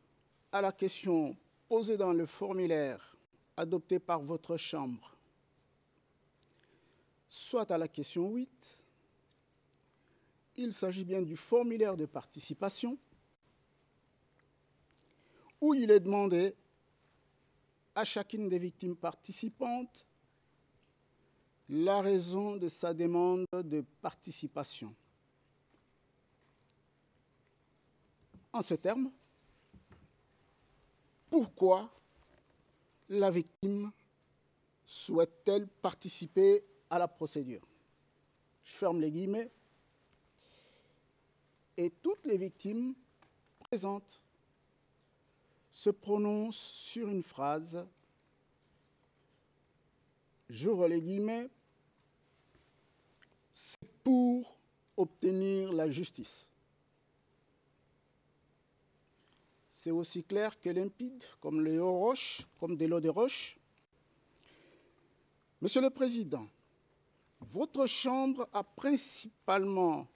à la question posée dans le formulaire adopté par votre Chambre, soit à la question 8, il s'agit bien du formulaire de participation, où il est demandé à chacune des victimes participantes la raison de sa demande de participation. En ces termes, pourquoi la victime souhaite-t-elle participer à la procédure? Je ferme les guillemets. Et toutes les victimes présentes se prononcent sur une phrase, j'ouvre les guillemets, c'est pour obtenir la justice. C'est aussi clair que limpide, comme de l'eau de roche. Monsieur le Président, votre Chambre a principalement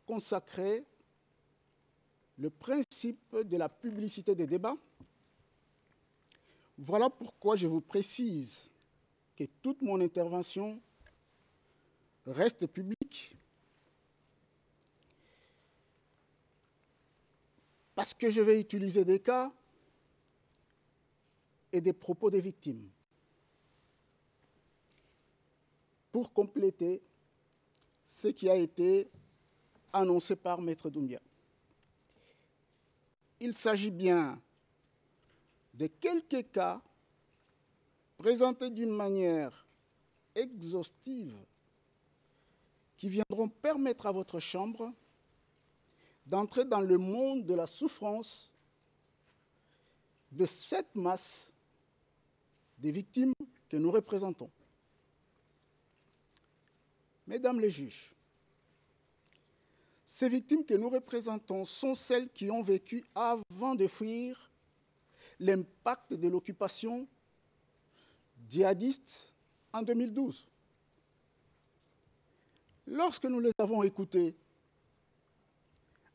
consacré le principe de la publicité des débats. Voilà pourquoi je vous précise que toute mon intervention reste publique, parce que je vais utiliser des cas et des propos des victimes pour compléter ce qui a été annoncé par Maître Doumbia. Il s'agit bien de quelques cas présentés d'une manière exhaustive qui viendront permettre à votre Chambre d'entrer dans le monde de la souffrance de cette masse des victimes que nous représentons. Mesdames les juges, ces victimes que nous représentons sont celles qui ont vécu avant de fuir l'impact de l'occupation djihadiste en 2012. Lorsque nous les avons écoutées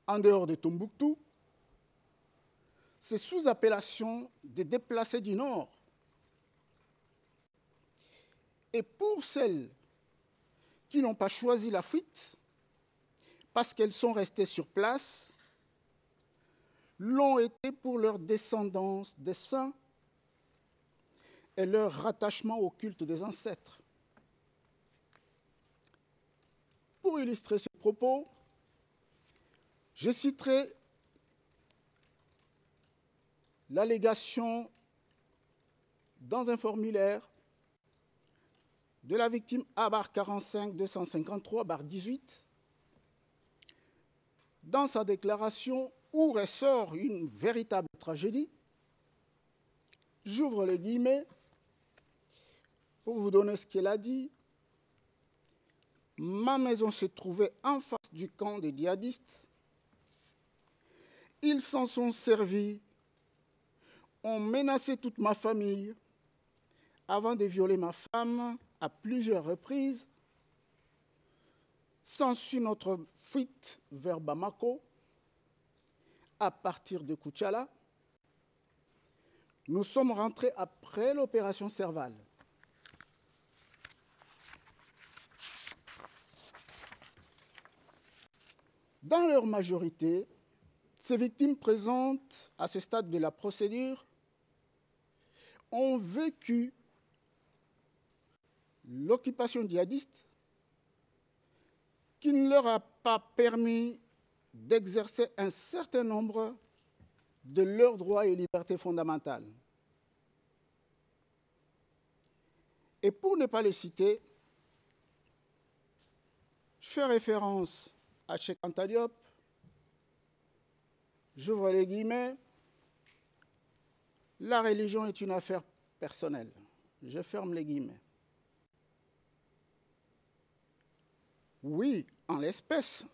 en dehors de Tombouctou, c'est sous appellation des déplacés du Nord. Et pour celles qui n'ont pas choisi la fuite, parce qu'elles sont restées sur place, l'ont été pour leur descendance des saints et leur rattachement au culte des ancêtres. Pour illustrer ce propos, je citerai l'allégation dans un formulaire de la victime A/45-253/18 dans sa déclaration où ressort une véritable tragédie. J'ouvre les guillemets pour vous donner ce qu'elle a dit. Ma maison se trouvait en face du camp des djihadistes. Ils s'en sont servis, ont menacé toute ma famille avant de violer ma femme à plusieurs reprises. S'ensuit notre fuite vers Bamako à partir de Koutchala. Nous sommes rentrés après l'opération Serval. Dans leur majorité, ces victimes présentes à ce stade de la procédure ont vécu l'occupation djihadiste qui ne leur a pas permis d'exercer un certain nombre de leurs droits et libertés fondamentales. Et pour ne pas les citer, je fais référence à Cheikh Anta Diop, j'ouvre les guillemets, la religion est une affaire personnelle. Je ferme les guillemets. Oui, en l'espèce,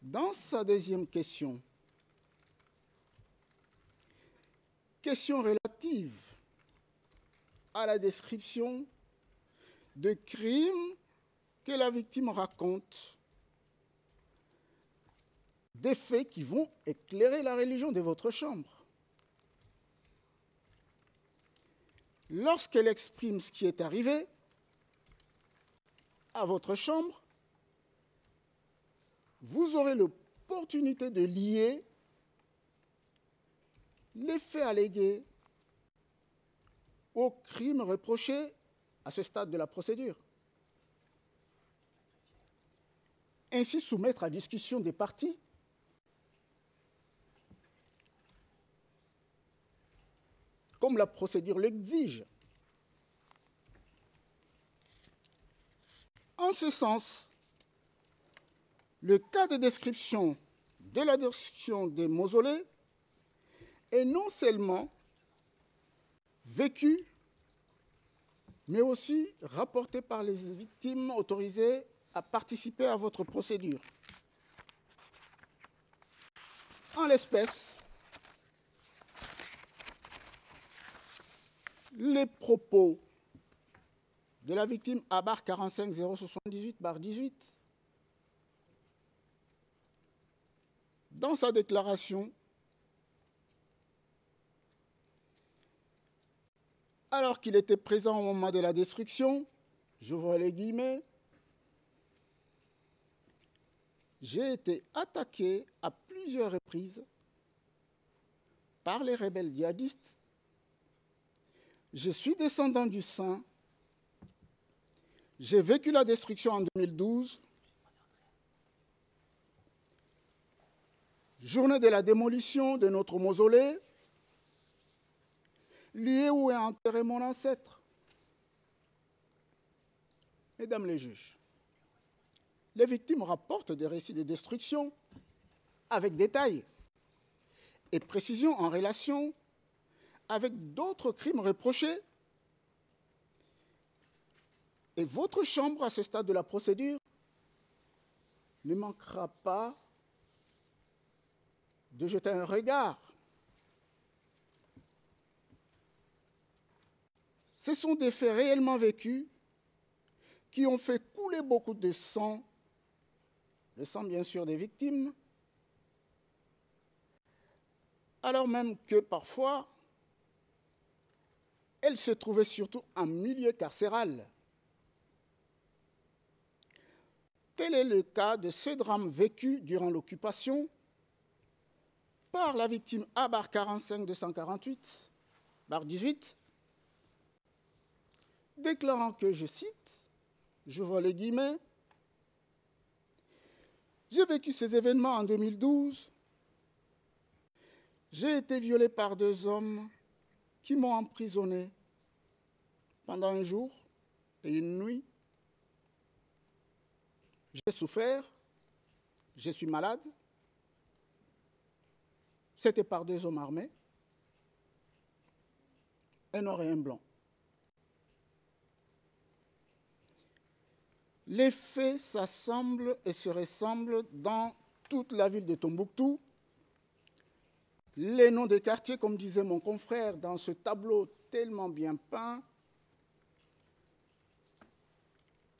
dans sa deuxième question, question relative à la description de crimes que la victime raconte, des faits qui vont éclairer la religion de votre chambre. Lorsqu'elle exprime ce qui est arrivé à votre chambre, vous aurez l'opportunité de lier les faits allégués aux crimes reprochés à ce stade de la procédure. Ainsi soumettre à discussion des parties comme la procédure l'exige. En ce sens, le cas de description de la destruction des mausolées est non seulement vécu, mais aussi rapporté par les victimes autorisées à participer à votre procédure. En l'espèce, les propos de la victime Abar 45 078/18, dans sa déclaration, alors qu'il était présent au moment de la destruction, j'ouvre les guillemets, j'ai été attaqué à plusieurs reprises par les rebelles djihadistes. Je suis descendant du Saint. J'ai vécu la destruction en 2012, journée de la démolition de notre mausolée, lieu où est enterré mon ancêtre. Mesdames les juges, les victimes rapportent des récits de destruction avec détail et précision en relation avec d'autres crimes reprochés. Et votre chambre, à ce stade de la procédure, ne manquera pas de jeter un regard. Ce sont des faits réellement vécus qui ont fait couler beaucoup de sang, le sang bien sûr des victimes, alors même que parfois, elles se trouvaient surtout en milieu carcéral. Tel est le cas de ce drame vécu durant l'occupation par la victime A-45 248-18, déclarant que, je cite, j'ouvre les guillemets, « J'ai vécu ces événements en 2012. J'ai été violée par 2 hommes qui m'ont emprisonnée pendant un jour et une nuit. J'ai souffert, je suis malade. C'était par 2 hommes armés, un noir et un blanc. Les faits s'assemblent et se ressemblent dans toute la ville de Tombouctou. Les noms des quartiers, comme disait mon confrère dans ce tableau tellement bien peint,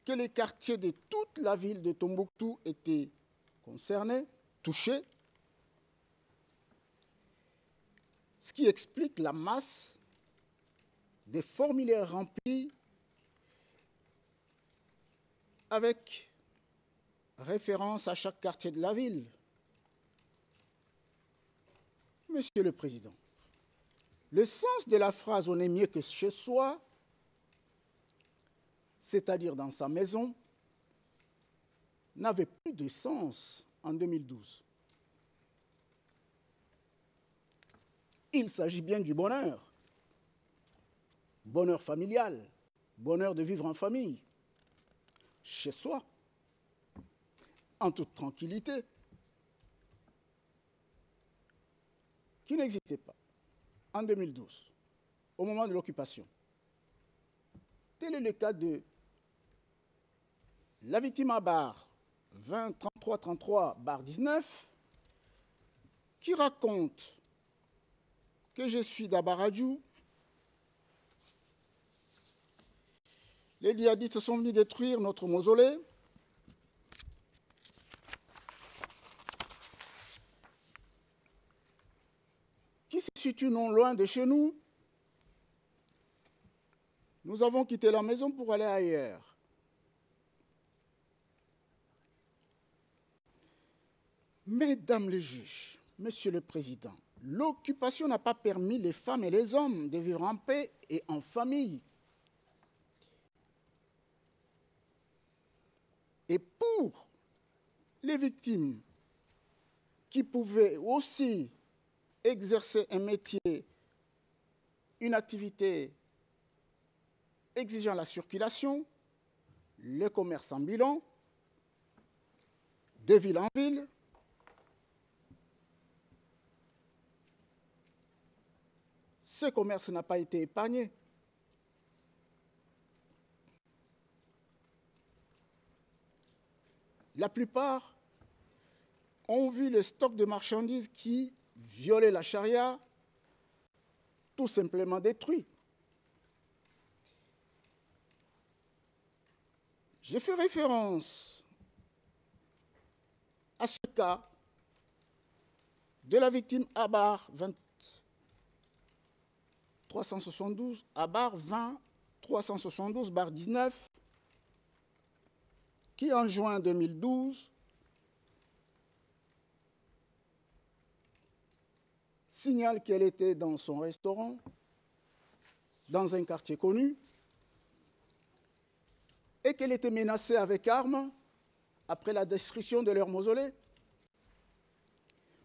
que les quartiers de toute la ville de Tombouctou étaient concernés, touchés, ce qui explique la masse des formulaires remplis avec référence à chaque quartier de la ville. Monsieur le Président, le sens de la phrase « on est mieux que chez soi », c'est-à-dire dans sa maison, n'avait plus de sens en 2012. Il s'agit bien du bonheur, bonheur familial, bonheur de vivre en famille, chez soi, en toute tranquillité, qui n'existait pas en 2012, au moment de l'occupation. Tel est le cas de la victime à barre 20-33-33-19 qui raconte que je suis d'Abaradjou. Les djihadistes sont venus détruire notre mausolée. Qui se situe non loin de chez nous. Nous avons quitté la maison pour aller ailleurs. Mesdames les juges, Monsieur le Président, l'occupation n'a pas permis les femmes et les hommes de vivre en paix et en famille. Et pour les victimes qui pouvaient aussi exercer un métier, une activité exigeant la circulation, le commerce ambulant, de ville en ville, ce commerce n'a pas été épargné. La plupart ont vu le stock de marchandises qui violait la charia tout simplement détruit. Je fais référence à ce cas de la victime Abar 372, Abar 20-372-19, qui en juin 2012 signale qu'elle était dans son restaurant, dans un quartier connu, et qu'elle était menacée avec armes après la destruction de leur mausolée.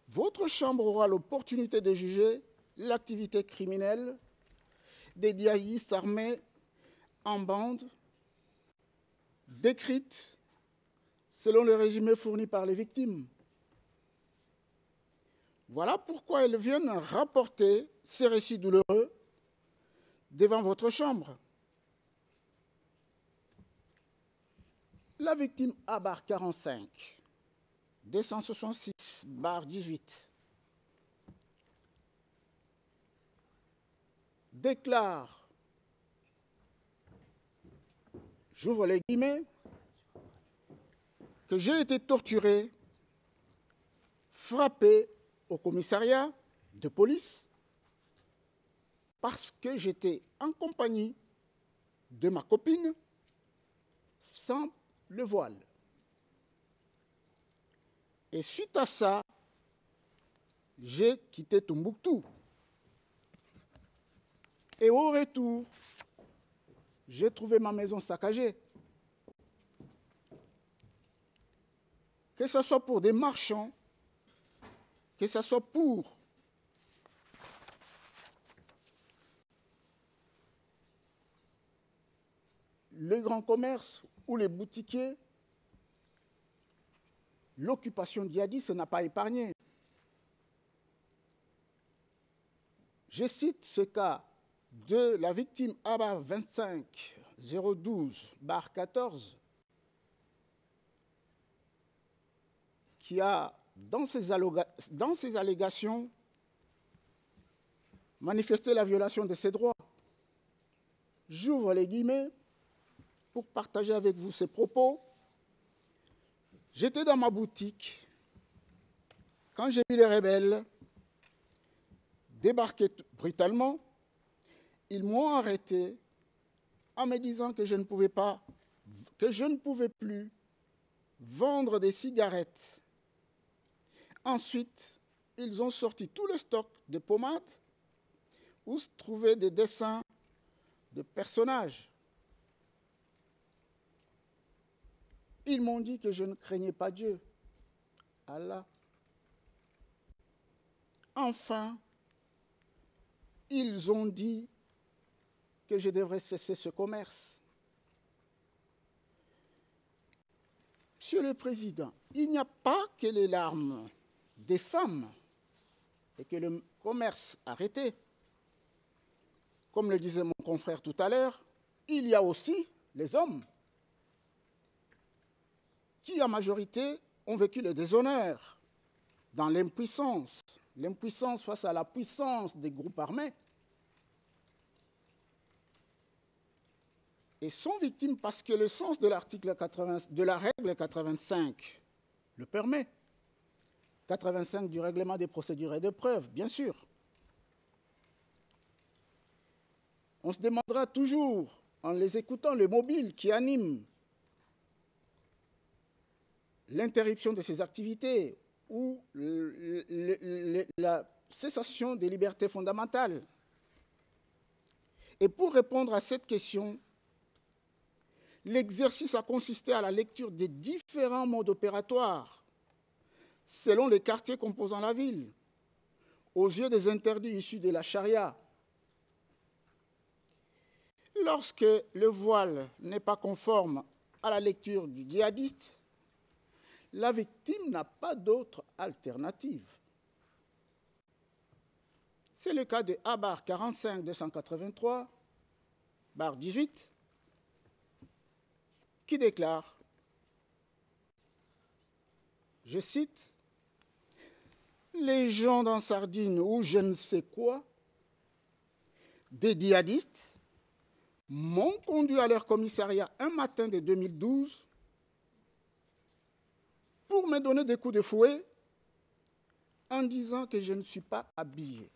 Votre Chambre aura l'opportunité de juger l'activité criminelle des djihadistes armés en bande, décrite selon le résumé fourni par les victimes. Voilà pourquoi elles viennent rapporter ces récits douloureux devant votre chambre. La victime Abar 45, 266/18, déclare, j'ouvre les guillemets, que j'ai été torturé, frappé au commissariat de police parce que j'étais en compagnie de ma copine sans le voile. Et suite à ça, j'ai quitté Tombouctou. Et au retour, j'ai trouvé ma maison saccagée. Que ce soit pour des marchands, que ce soit pour le grand commerce ou les boutiquiers, l'occupation djihadiste n'a pas épargné. Je cite ce cas de la victime Abar 25/012/14 qui a, dans ses allégations, manifesté la violation de ses droits. J'ouvre les guillemets pour partager avec vous ces propos. J'étais dans ma boutique quand j'ai vu les rebelles débarquer brutalement. Ils m'ont arrêté en me disant que je ne pouvais plus vendre des cigarettes. Ensuite, ils ont sorti tout le stock de pommades où se trouvaient des dessins de personnages. Ils m'ont dit que je ne craignais pas Dieu, Allah. Enfin, ils ont dit que je devrais cesser ce commerce. Monsieur le Président, il n'y a pas que les larmes des femmes et que le commerce arrêté. Comme le disait mon confrère tout à l'heure, il y a aussi les hommes qui, en majorité, ont vécu le déshonneur dans l'impuissance face à la puissance des groupes armés, et sont victimes parce que le sens de l'article 80, de la règle 85 le permet. 85 du règlement des procédures et de preuves, bien sûr. On se demandera toujours, en les écoutant, le mobile qui anime l'interruption de ces activités ou la cessation des libertés fondamentales. Et pour répondre à cette question, l'exercice a consisté à la lecture des différents modes opératoires selon les quartiers composant la ville, aux yeux des interdits issus de la charia. Lorsque le voile n'est pas conforme à la lecture du djihadiste, la victime n'a pas d'autre alternative. C'est le cas de Abar 45-283/18 qui déclare, je cite, « Les gens dans Sardine ou je ne sais quoi, des djihadistes, m'ont conduit à leur commissariat un matin de 2012 pour me donner des coups de fouet en disant que je ne suis pas habillé. »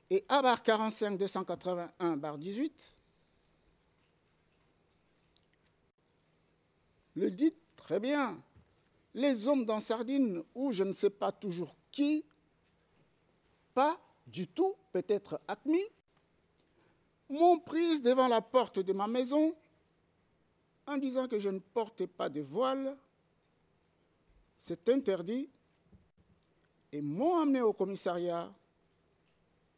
Et Abar 45-281/18 le dit très bien. Les hommes dans Sardine, ou je ne sais pas toujours qui, pas du tout, peut-être Acmi, m'ont prise devant la porte de ma maison en disant que je ne portais pas de voile, c'est interdit, et m'ont amené au commissariat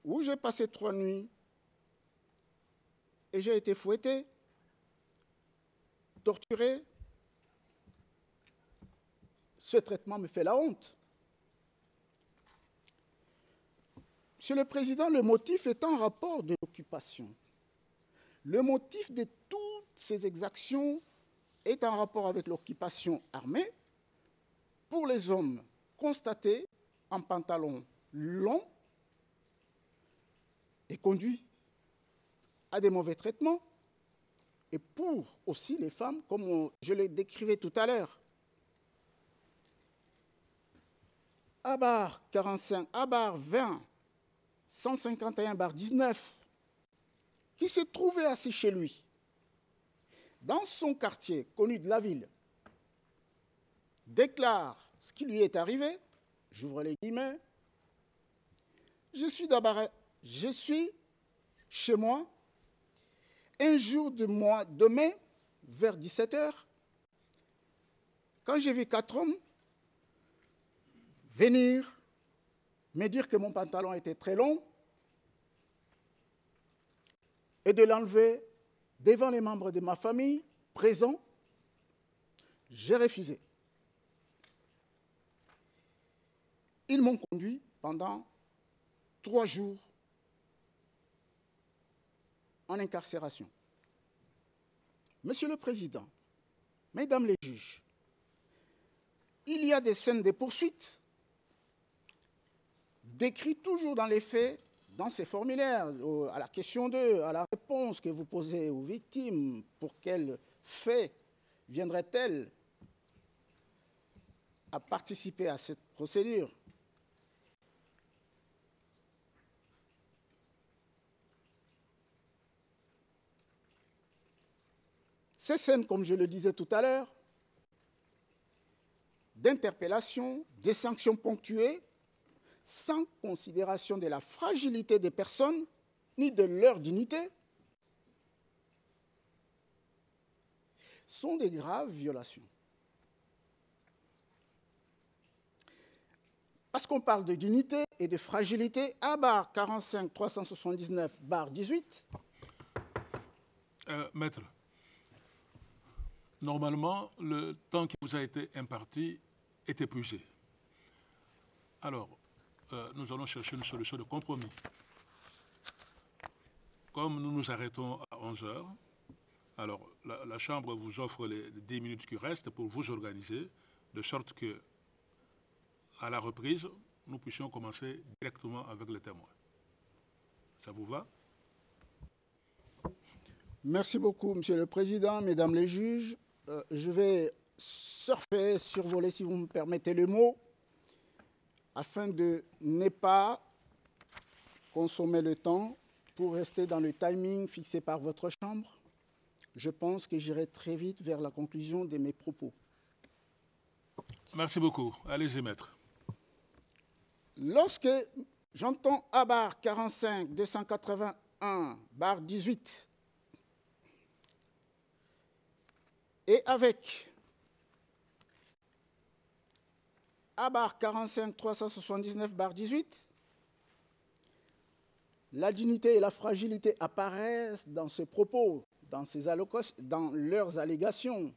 où j'ai passé 3 nuits et j'ai été fouetté. torturée. Ce traitement me fait la honte. Monsieur le Président, le motif est en rapport de l'occupation. Le motif de toutes ces exactions est en rapport avec l'occupation armée. Pour les hommes constatés en pantalon long et conduits à des mauvais traitements, et pour aussi les femmes, comme je le décrivais tout à l'heure. Abar 45, Abar 20, 151/19, qui s'est trouvé assis chez lui, dans son quartier connu de la ville, déclare ce qui lui est arrivé, j'ouvre les guillemets, je suis chez moi, un jour de mai, vers 17h, quand j'ai vu 4 hommes venir me dire que mon pantalon était très long et de l'enlever devant les membres de ma famille présents, j'ai refusé. Ils m'ont conduit pendant 3 jours en incarcération. Monsieur le Président, Mesdames les juges, il y a des scènes de poursuite décrites toujours dans les faits, dans ces formulaires, à la question 2, à la réponse que vous posez aux victimes, pour quel fait viendraient-elles à participer à cette procédure? Ces scènes, comme je le disais tout à l'heure, d'interpellation, des sanctions ponctuées, sans considération de la fragilité des personnes ni de leur dignité, sont des graves violations. Parce qu'on parle de dignité et de fragilité, Abar 45 379/18.
Maître, normalement, le temps qui vous a été imparti est épuisé. Alors, nous allons chercher une solution de compromis. Comme nous nous arrêtons à 11h, alors la Chambre vous offre les 10 minutes qui restent pour vous organiser, de sorte que, à la reprise, nous puissions commencer directement avec les témoins. Ça vous va?
Merci beaucoup, Monsieur le Président, Mesdames les juges. Je vais surfer, survoler, si vous me permettez le mot, afin de ne pas consommer le temps pour rester dans le timing fixé par votre Chambre. Je pense que j'irai très vite vers la conclusion de mes propos.
Merci beaucoup. Allez-y, maître.
Lorsque j'entends Abar 45 281/18 et avec Abar 45 379/18, la dignité et la fragilité apparaissent dans ces propos, dans leurs allégations.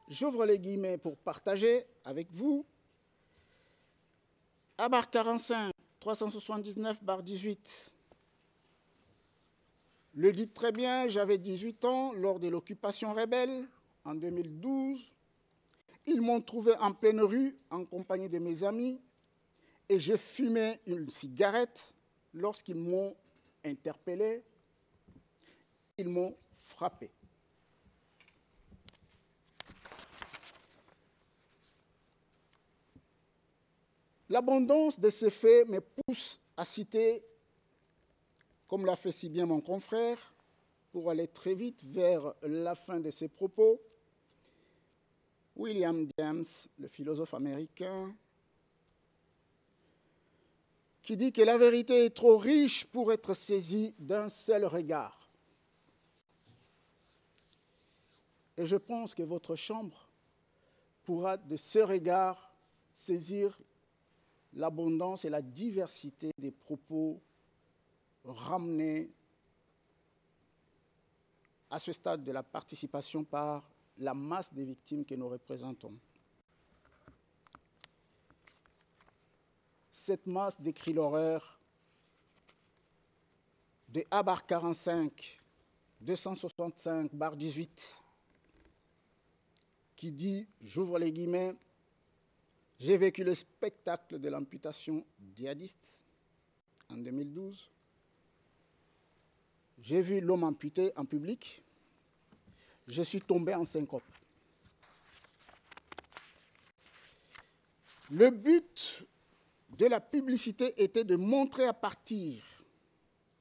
J'ouvre les guillemets pour partager avec vous. Abar 45 379/18 le dit très bien, j'avais 18 ans lors de l'occupation rebelle en 2012. Ils m'ont trouvé en pleine rue en compagnie de mes amis et j'ai fumé une cigarette. Lorsqu'ils m'ont interpellé, ils m'ont frappé. L'abondance de ces faits me pousse à citer, comme l'a fait si bien mon confrère, pour aller très vite vers la fin de ses propos, William James, le philosophe américain, qui dit que la vérité est trop riche pour être saisie d'un seul regard. Et je pense que votre Chambre pourra de ce regard saisir l'abondance et la diversité des propos ramenés à ce stade de la participation par la masse des victimes que nous représentons. Cette masse décrit l'horreur de A 45 265/18 qui dit, j'ouvre les guillemets, « J'ai vécu le spectacle de l'amputation djihadiste en 2012. J'ai vu l'homme amputé en public. Je suis tombé en syncope. » Le but de la publicité était de montrer à partir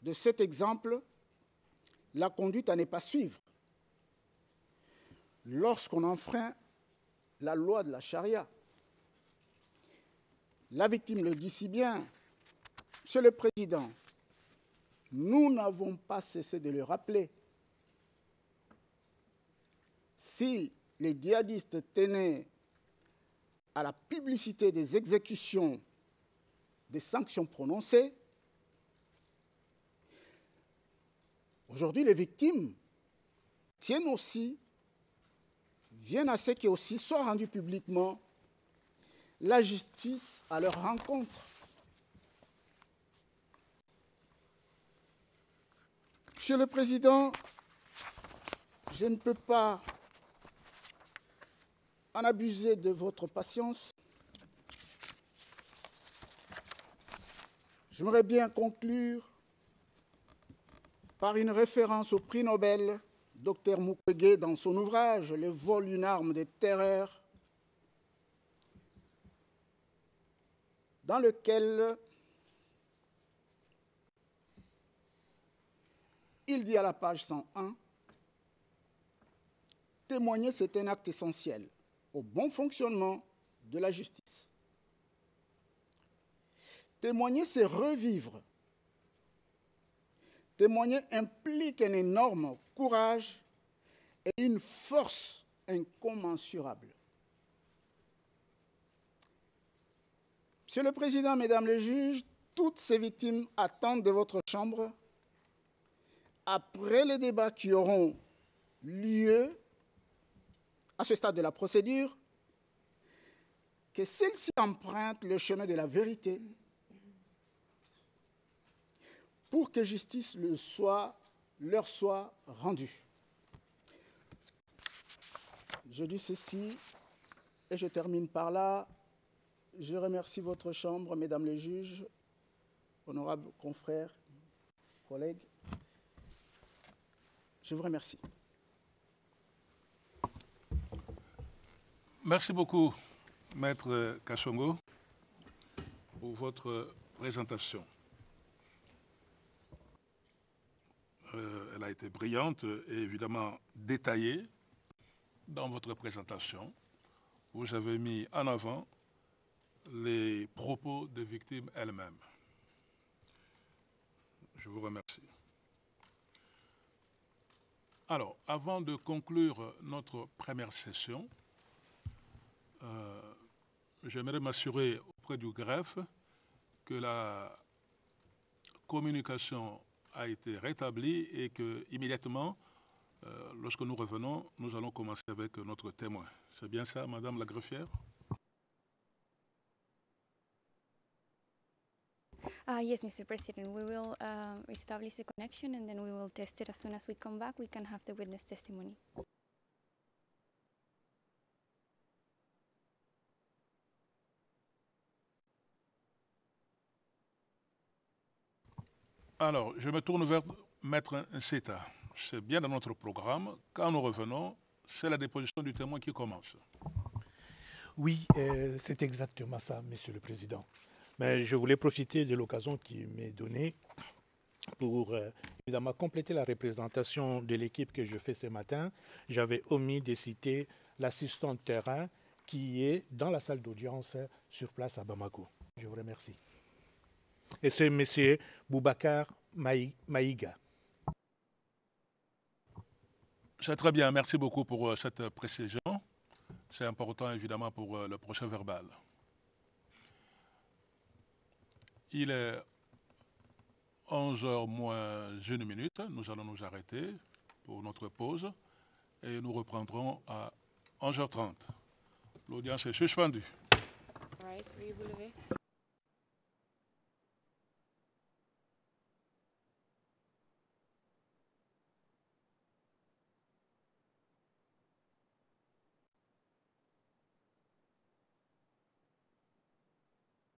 de cet exemple la conduite à ne pas suivre lorsqu'on enfreint la loi de la charia. La victime le dit si bien, Monsieur le Président, nous n'avons pas cessé de le rappeler. Si les djihadistes tenaient à la publicité des exécutions, des sanctions prononcées, aujourd'hui les victimes viennent à ce qui aussi soit rendu publiquement la justice à leur rencontre. Monsieur le Président, je ne peux pas en abuser de votre patience. J'aimerais bien conclure par une référence au prix Nobel Dr Mukwege dans son ouvrage « Le vol, une arme de terreur », dans lequel il dit à la page 101 « Témoigner, c'est un acte essentiel au bon fonctionnement de la justice. Témoigner, c'est revivre. Témoigner implique un énorme courage et une force incommensurable. » Monsieur le Président, Mesdames les juges, toutes ces victimes attendent de votre Chambre, après les débats qui auront lieu à ce stade de la procédure, que celle-ci emprunte le chemin de la vérité pour que justice leur soit rendue. Je dis ceci et je termine par là. Je remercie votre Chambre, Mesdames les juges, honorables confrères, collègues. Je vous remercie.
Merci beaucoup, Maître Kasongo, pour votre présentation. Elle a été brillante et évidemment détaillée dans votre présentation. Vous avez mis en avant les propos des victimes elles-mêmes. Je vous remercie. Alors, avant de conclure notre première session, j'aimerais m'assurer auprès du greffe que la communication a été rétablie et que immédiatement, lorsque nous revenons, nous allons commencer avec notre témoin. C'est bien ça, Madame la greffière?
Yes, Mr. President, we will establish a connection and then we will test it as soon as we come back. We can have the witness testimony.
Alors, je me tourne vers Maître Nseta. C'est bien dans notre programme. Quand nous revenons, c'est la déposition du témoin qui commence.
Oui, c'est exactement ça, Monsieur le Président. Mais je voulais profiter de l'occasion qui m'est donnée pour évidemment compléter la représentation de l'équipe que je fais ce matin. J'avais omis de citer l'assistant de terrain qui est dans la salle d'audience sur place à Bamako. Je vous remercie. Et c'est M. Boubacar Maïga.
C'est très bien. Merci beaucoup pour cette précision. C'est important, évidemment, pour le procès verbal. Il est 11h moins 1 minute. Nous allons nous arrêter pour notre pause et nous reprendrons à 11h30. L'audience est suspendue.
All right, veuillez vous lever.